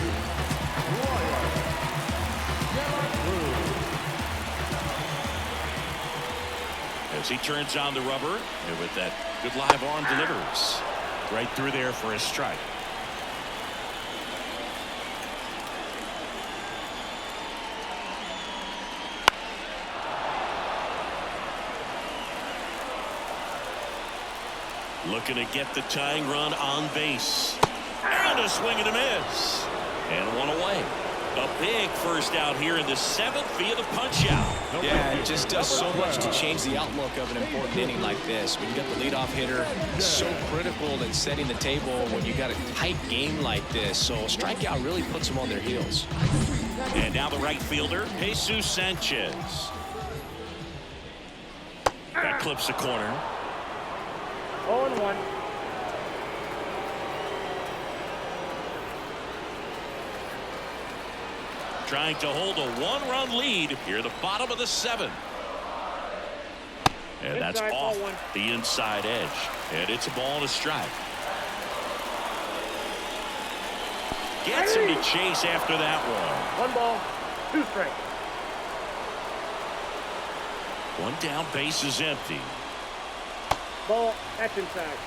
As he turns on the rubber, and with that good live arm delivers. Right through there for a strike. Looking to get the tying run on base. And a swing and a miss. And 1 away. A big first out here in the 7th via the punch out. Yeah, it just does so much to change the outlook of an important inning like this. When you got the leadoff hitter, so critical in setting the table when you got a tight game like this. So a strikeout really puts them on their heels. And now the right fielder, Jesus Sanchez. That clips the corner. 0-1. Trying to hold a 1-run lead here at the bottom of the 7th. And that's Inside, off ball 1. the inside edge. And it's a ball and a strike. Gets him to chase after that one. 1 ball, 2 strikes. 1 down, base is empty. Ball, that's inside.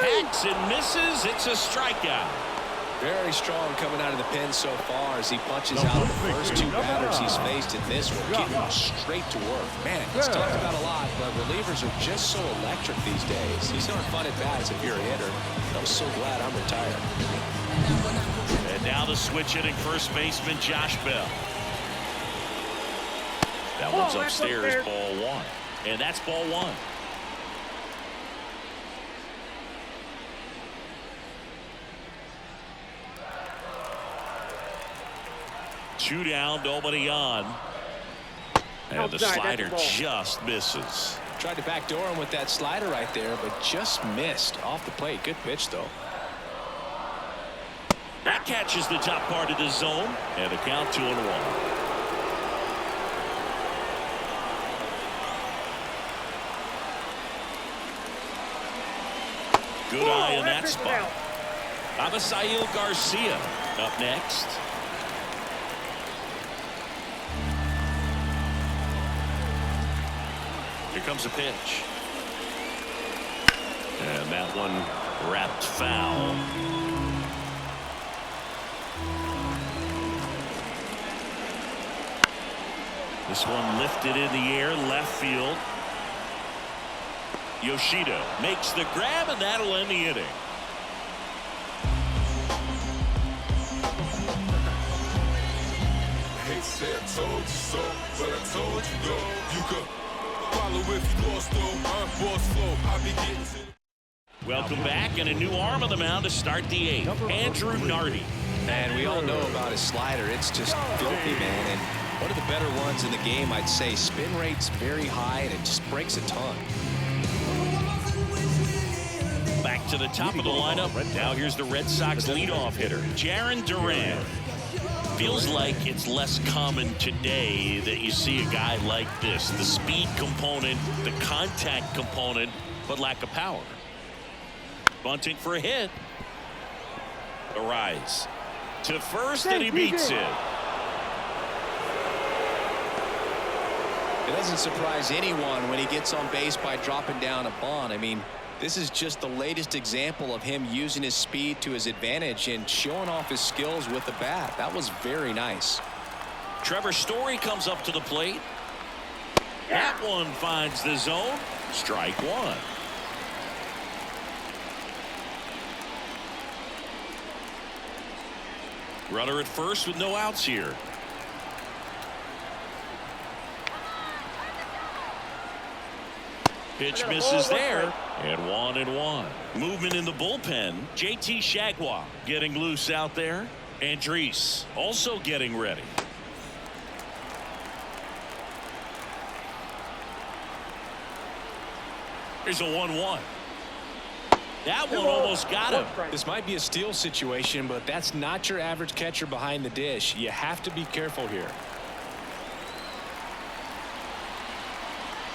Hacks and misses. It's a strikeout. Very strong coming out of the pen so far as he punches out the first 2 batters he's faced in this one, getting him straight to work. Man, it's talked about a lot, but relievers are just so electric these days. These aren't fun at bats if you're a hitter. I'm so glad I'm retired. And now the switch hitting first baseman Josh Bell. That one's upstairs, ball 1. And that's ball 1. Two down, nobody on. And the slider just misses. Tried to backdoor him with that slider right there, but just missed off the plate. Good pitch, though. That catches the top part of the zone, and the count 2-1. Good eye in that spot. Avisail Garcia up next. Here comes a pitch. And that one wrapped foul. This one lifted in the air, left field. Yoshida makes the grab, and that'll end the inning. They said told you so, but I told you no. You could follow if you lost though. I'm boss flow. I be getting to. Welcome back, and a new arm on the mound to start the 8th. Andrew Nardi. And we all know about his slider. It's just filthy, man. And one of the better ones in the game, I'd say. Spin rate's very high, and it just breaks a ton. Back to the top of the lineup. Now here's the Red Sox leadoff hitter, Jarren Duran. Feels like it's less common today that you see a guy like this. The speed component, the contact component, but lack of power. Bunting for a hit. Arise to first, and he beats it. It doesn't surprise anyone when he gets on base by dropping down a bunt. I mean, this is just the latest example of him using his speed to his advantage and showing off his skills with the bat. That was very nice. Trevor Story comes up to the plate. That one finds the zone. Strike one. Runner at first with no outs here. Pitch misses there, and 1-1. Movement in the bullpen. JT Shagwa getting loose out there. Andriese also getting ready. Here's a 1-1. That one almost got him. This might be a steal situation, but that's not your average catcher behind the dish. You have to be careful here.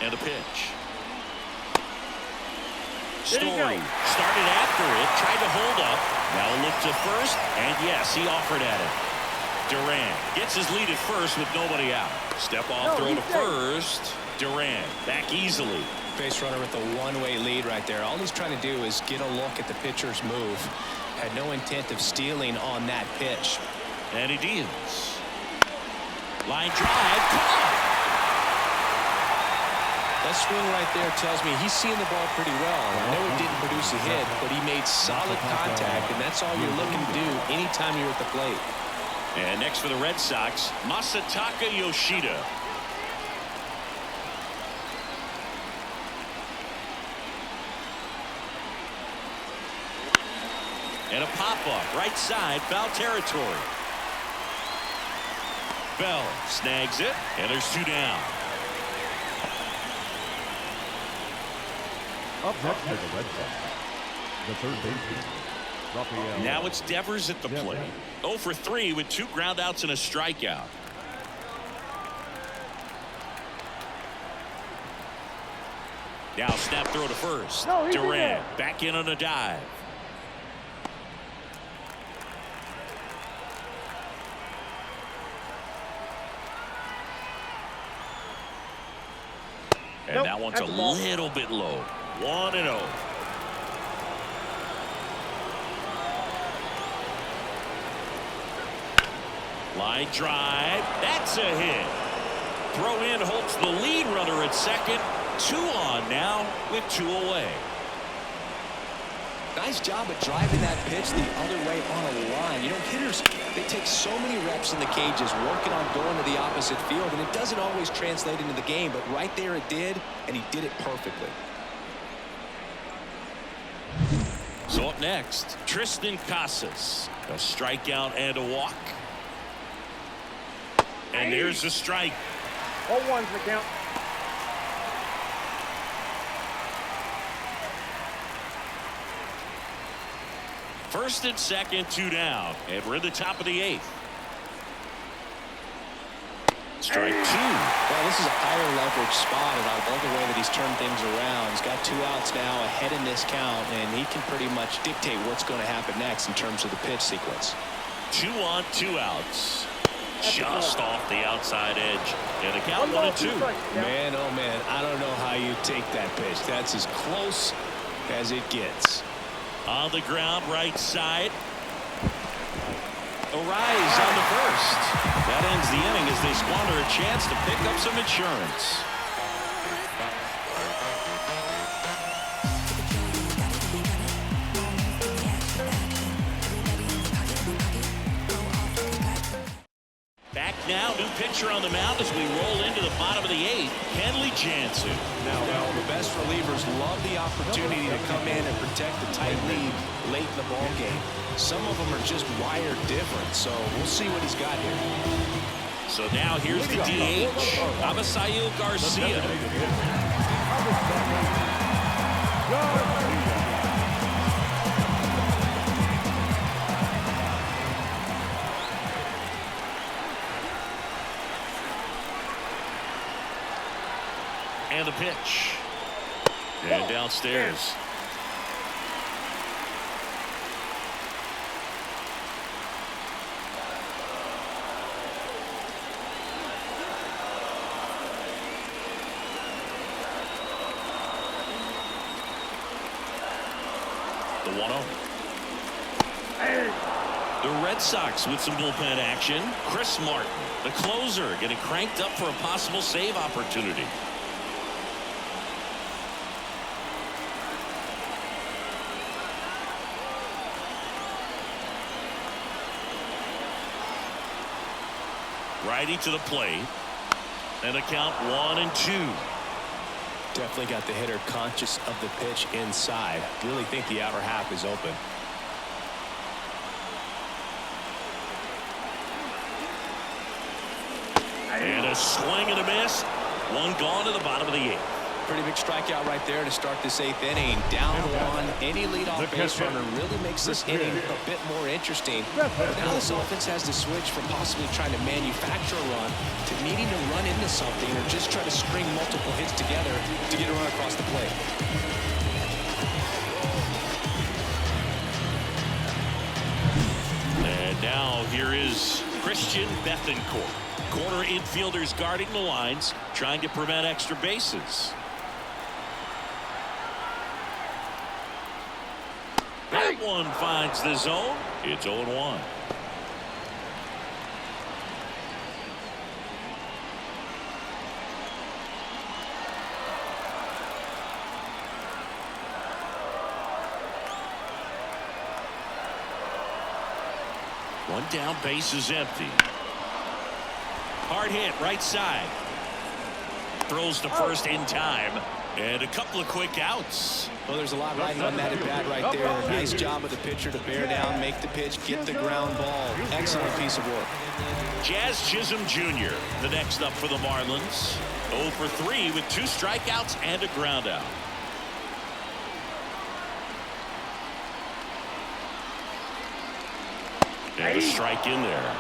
And a pitch. Story started after it, tried to hold up. Now a look to first, and yes, he offered at it. Duran gets his lead at first with nobody out. Step off throw to first. Duran back easily. Base runner with a one-way lead right there. All he's trying to do is get a look at the pitcher's move. Had no intent of stealing on that pitch. And he deals. Line drive. Caught. That swing right there tells me he's seeing the ball pretty well. I know it didn't produce a hit, but he made solid contact, and that's all you're looking to do anytime you're at the plate. And next for the Red Sox, Masataka Yoshida. And a pop-up right side, foul territory. Bell snags it, and there's 2 down. Up next for the Red Sox, the third baseman, Rafael. Now it's Devers at the plate. 0 for 3 with 2 groundouts and a strikeout. Now snap throw to first. Duran back in on a dive. And that one's a little bit low. 1-0. Line drive. That's a hit. Throw in holds the lead runner at second. 2 on now with 2 away. Nice job of driving that pitch the other way on a line. You know, hitters, they take so many reps in the cages working on going to the opposite field, and it doesn't always translate into the game, but right there it did, and he did it perfectly. So up next, Tristan Casas. A strikeout and a walk. And there's the strike. 0-1's the count. First and second, 2 down. And we're in the top of the 8th. Strike 2. Well, this is a higher leverage spot, and I love the way that he's turned things around. He's got 2 outs now ahead in this count, and he can pretty much dictate what's going to happen next in terms of the pitch sequence. 2 on, 2 outs. Just off the outside edge. And the count 1-2. Man, oh man, I don't know how you take that pitch. That's as close as it gets. On the ground, right side. Arise on the first. That ends the inning as they squander a chance to pick up some insurance. now. New pitcher on the mound as we roll into the bottom of the 8th. Kenley Jansen. Now, the best relievers love the opportunity to come in and protect the tight lead late in the ball game. Some of them are just wired different, so we'll see what he's got here. So now here's the DH, Avisail Garcia. And the pitch. And downstairs. The 1-0. The Red Sox with some bullpen action. Chris Martin, the closer, getting cranked up for a possible save opportunity. Righty to the plate. And a count 1-2. Definitely got the hitter conscious of the pitch inside. Really think the outer half is open. And a swing and a miss. One gone to the bottom of the 8th. Pretty big strikeout right there to start this 8th inning. Down 1. Any leadoff base runner really makes this inning a bit more interesting. Now this offense has to switch from possibly trying to manufacture a run to needing to run into something or just try to string multiple hits together to get a run across the plate. And now here is Christian Bethancourt. Corner infielders guarding the lines, trying to prevent extra bases. That one finds the zone. It's 0-1. One down, base is empty. Hard hit, right side. Throws to first in time. And a couple of quick outs. Well, there's a lot riding on that at bat right there. Nice job of the pitcher to bear down, make the pitch, get the ground ball. Excellent piece of work. Jazz Chisholm Jr., the next up for the Marlins. 0 for 3 with 2 strikeouts and a ground out. And a strike in there.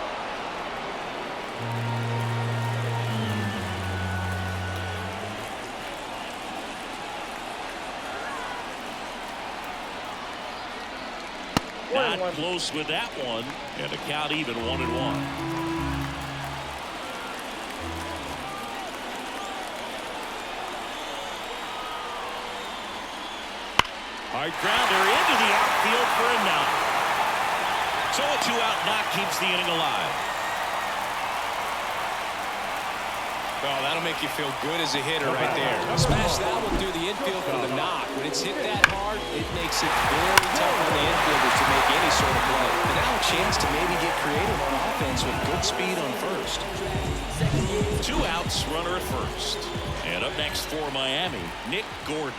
Not close with that one, and the count even 1-1. Hard grounder into the outfield for a knock. So a 2-out knock keeps the inning alive. Oh, that'll make you feel good as a hitter right there. Smash that one through the infield for the knock. When it's hit that hard, it makes it very tough on the infielders to make any sort of play. But now a chance to maybe get creative on offense with good speed on first. 2 outs, runner at first. And up next for Miami, Nick Gordon.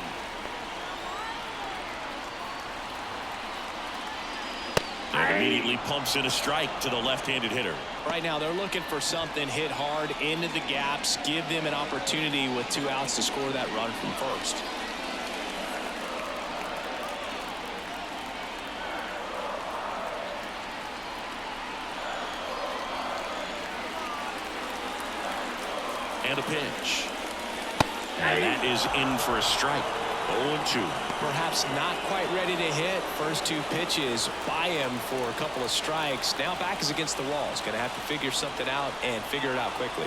And immediately pumps in a strike to the left-handed hitter. Right now they're looking for something, hit hard into the gaps, give them an opportunity with 2 outs to score that run from first. And a pitch. And that is in for a strike. 0-2. Perhaps not quite ready to hit. First 2 pitches by him for a couple of strikes. Now back is against the wall. He's going to have to figure something out and figure it out quickly.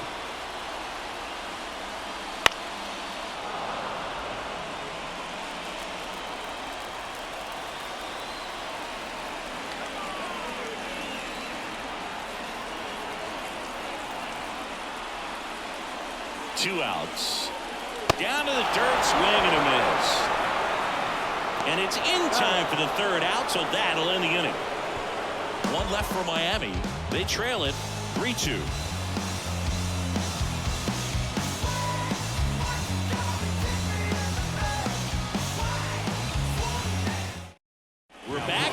Two outs. Down to the dirt, swing and a miss. And it's in time for the 3rd out, so that'll end the inning. One left for Miami. They trail it 3-2.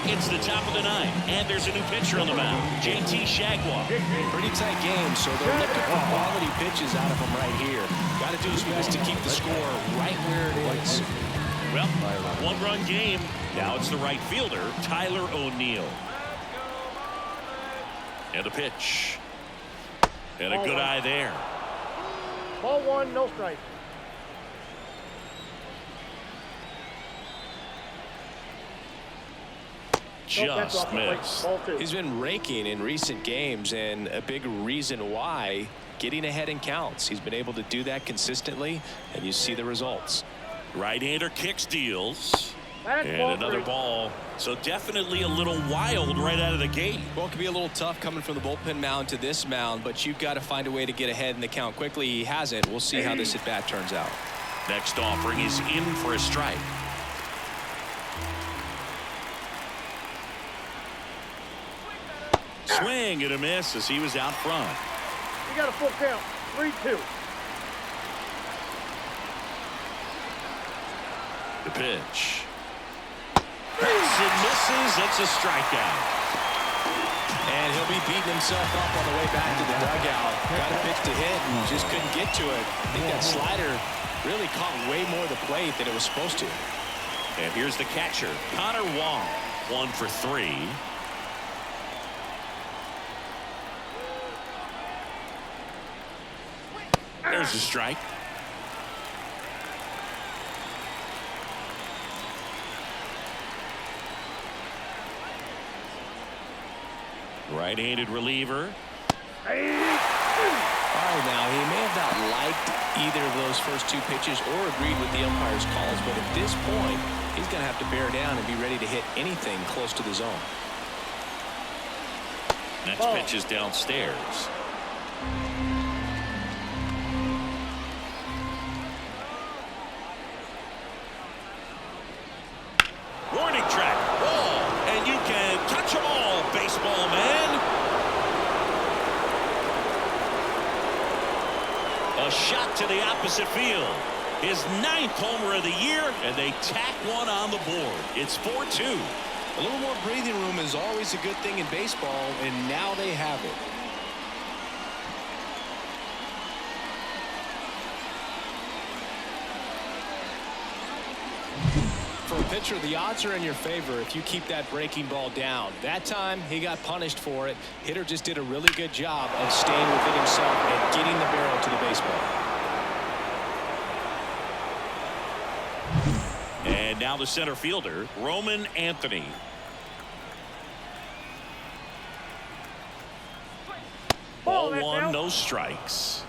It's the top of the ninth, and there's a new pitcher on the mound, JT Shagwell. Pretty tight game, so they're looking for quality pitches out of him right here. Got to do his best to keep the score right where it is. Well, one-run game. Now it's the right fielder, Tyler O'Neill. And a pitch. And a good eye there. Ball one, no strike. Just missed. He's been raking in recent games, and a big reason why, getting ahead in counts. He's been able to do that consistently, and you see the results. Right-hander kicks, deals. That's And another ball. So definitely a little wild right out of the gate. Well, it can be a little tough coming from the bullpen mound to this mound, but you've got to find a way to get ahead in the count quickly. He hasn't. We'll see how this at-bat turns out. Next offering is in for a strike. Swing and a miss as he was out front. You got a full count. 3-2. The pitch. It misses. It's a strikeout. And he'll be beating himself up on the way back to the dugout. Got a pitch to hit and just couldn't get to it. I think that slider really caught way more of the plate than it was supposed to. And here's the catcher, Connor Wong. 1 for 3. There's a strike. Right-handed reliever. All right, now he may have not liked either of those first two pitches or agreed with the umpire's calls, but at this point he's going to have to bear down and be ready to hit anything close to the zone. Next pitch is downstairs. Warning track, ball, and you can touch them all, baseball man. A shot to the opposite field. His 9th homer of the year, and they tack one on the board. It's 4-2. A little more breathing room is always a good thing in baseball, and now they have it. For a pitcher, the odds are in your favor if you keep that breaking ball down. That time, he got punished for it. Hitter just did a really good job of staying within himself and getting the barrel to the baseball. And now the center fielder, Roman Anthony. Ball one, no strikes.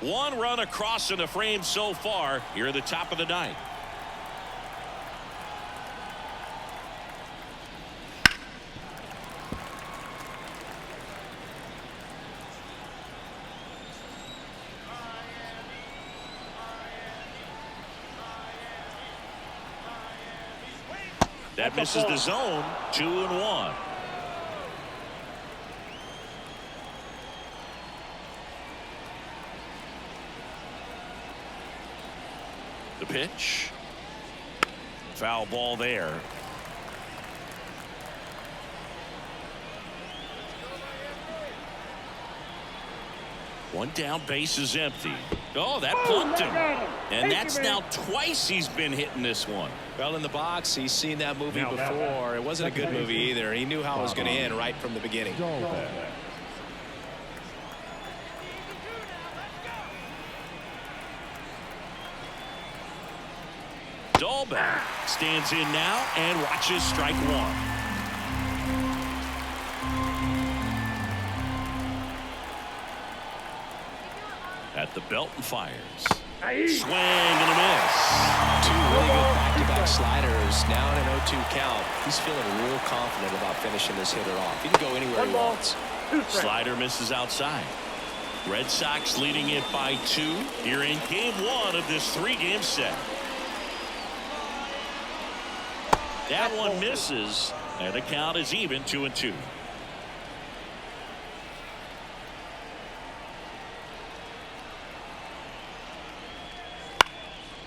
One run across in the frame so far here at the top of the ninth. That misses the zone. 2-1. The pitch. Foul ball there. One down, base is empty. Oh, that plunked him. And that's now twice he's been hitting this one. Well, in the box, he's seen that movie before. It wasn't a good movie either. He knew how it was going to end right from the beginning. Dahlbeck stands in now and watches strike one. At the belt and fires. Swing and a miss. Two really good back-to-back sliders. Now in an 0-2 count. He's feeling real confident about finishing this hitter off. He can go anywhere he wants. Slider misses outside. Red Sox leading it by 2 here in game 1 of this 3-game set. That one misses, and the count is even 2-2.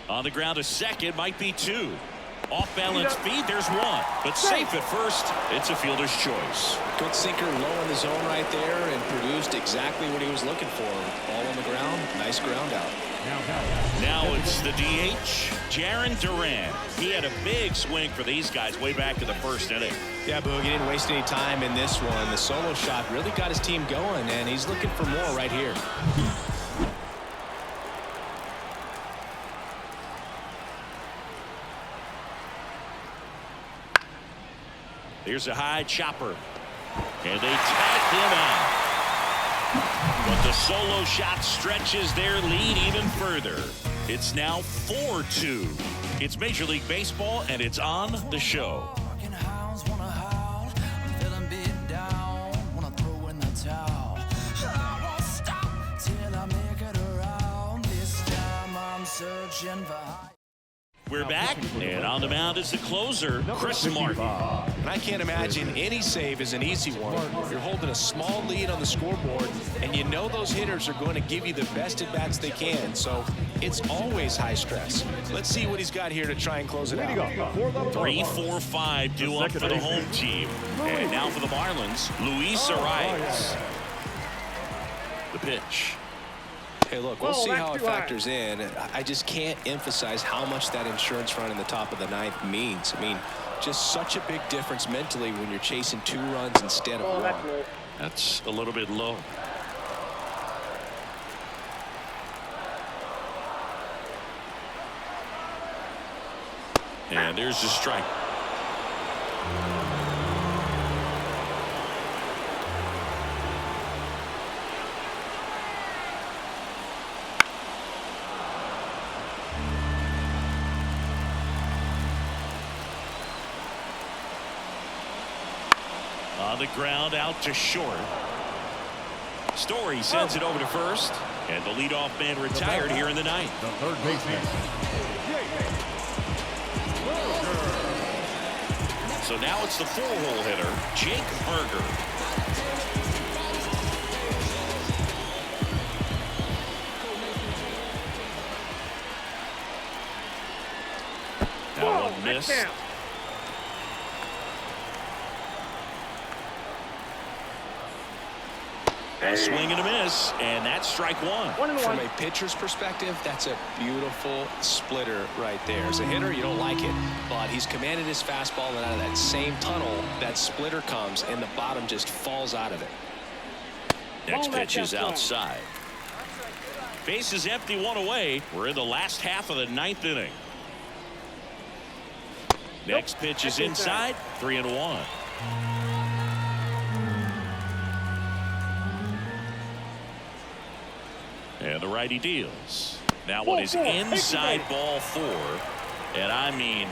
On the ground to second, might be 2. Off balance feed, there's 1. But safe at first. It's a fielder's choice. Good sinker low in the zone right there and produced exactly what he was looking for. Ball on the ground. Nice ground out. Now it's the DH, Jarren Duran. He had a big swing for these guys way back in the first inning. Yeah, Boog, he didn't waste any time in this one. The solo shot really got his team going, and he's looking for more right here. Here's a high chopper. And they tag him out. But the solo shot stretches their lead even further. It's now 4-2. It's Major League Baseball, and it's on the show. We're back, and on the mound is the closer, Chris Martin. And I can't imagine any save is an easy one. You're holding a small lead on the scoreboard, and you know those hitters are going to give you the best at-bats they can, so it's always high stress. Let's see what he's got here to try and close it out. 3-4-5 due up for the home team. And now for the Marlins, Luis Arias. The pitch. Hey, look, we'll see how it factors in. I just can't emphasize how much that insurance run in the top of the 9th means. I mean, just such a big difference mentally when you're chasing 2 runs instead of 1. That's a little bit low. And there's the strike. On the ground, out to short. Story sends it over to first, and the leadoff man retired here in the 9th. The third baseman. So now it's the 4-hole hitter, Jake Burger. That one missed. A swing and a miss, and that's strike 1. From a pitcher's perspective, that's a beautiful splitter right there. As a hitter, you don't like it, but he's commanded his fastball, and out of that same tunnel, that splitter comes, and the bottom just falls out of it. Next pitch is outside. Base is empty, 1 away. We're in the last half of the 9th inning. Next pitch is inside, 3-1. And the righty deals. That one is inside, ball 4. And I mean,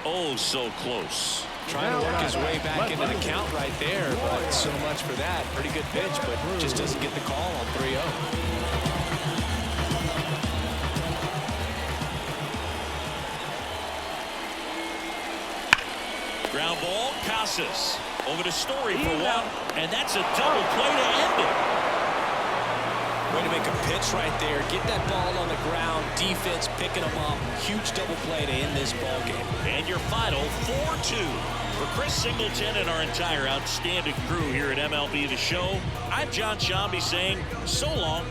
oh, so close. Trying to work his way back into the count right there, but so much for that. Pretty good pitch, but just doesn't get the call on 3-0. Ground ball, Casas. Over to Story for 1, and that's a double play to end it. Way to make a pitch right there. Get that ball on the ground. Defense picking them up. Huge double play to end this ball game. And your final 4-2. For Chris Singleton and our entire outstanding crew here at MLB The Show, I'm John Shambi saying so long.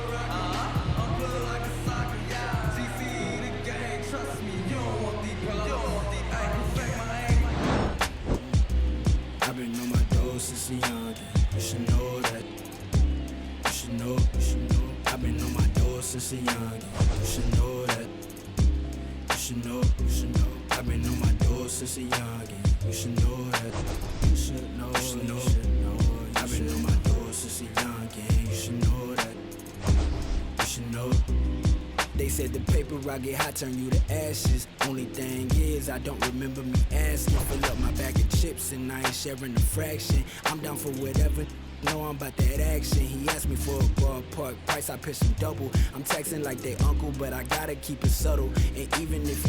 I've been on my toes since a youngin'. You should know that. You should know, you should know. I've been on my toes since a youngin'. You should know that. You should know, you should know. I've been on my toes since a youngin'. You should know that. You should know, you should know. I've been on my toes since a youngin'. You should know that. You should know. They said the paper I get hot turn you to ashes. Only thing is I don't remember me asking. Fill up my bag of chips and I ain't sharing a fraction. I'm down for whatever. Know I'm about that action. He asked me for a ballpark price. I pitched him double. I'm texting like they uncle, but I gotta keep it subtle. And even if you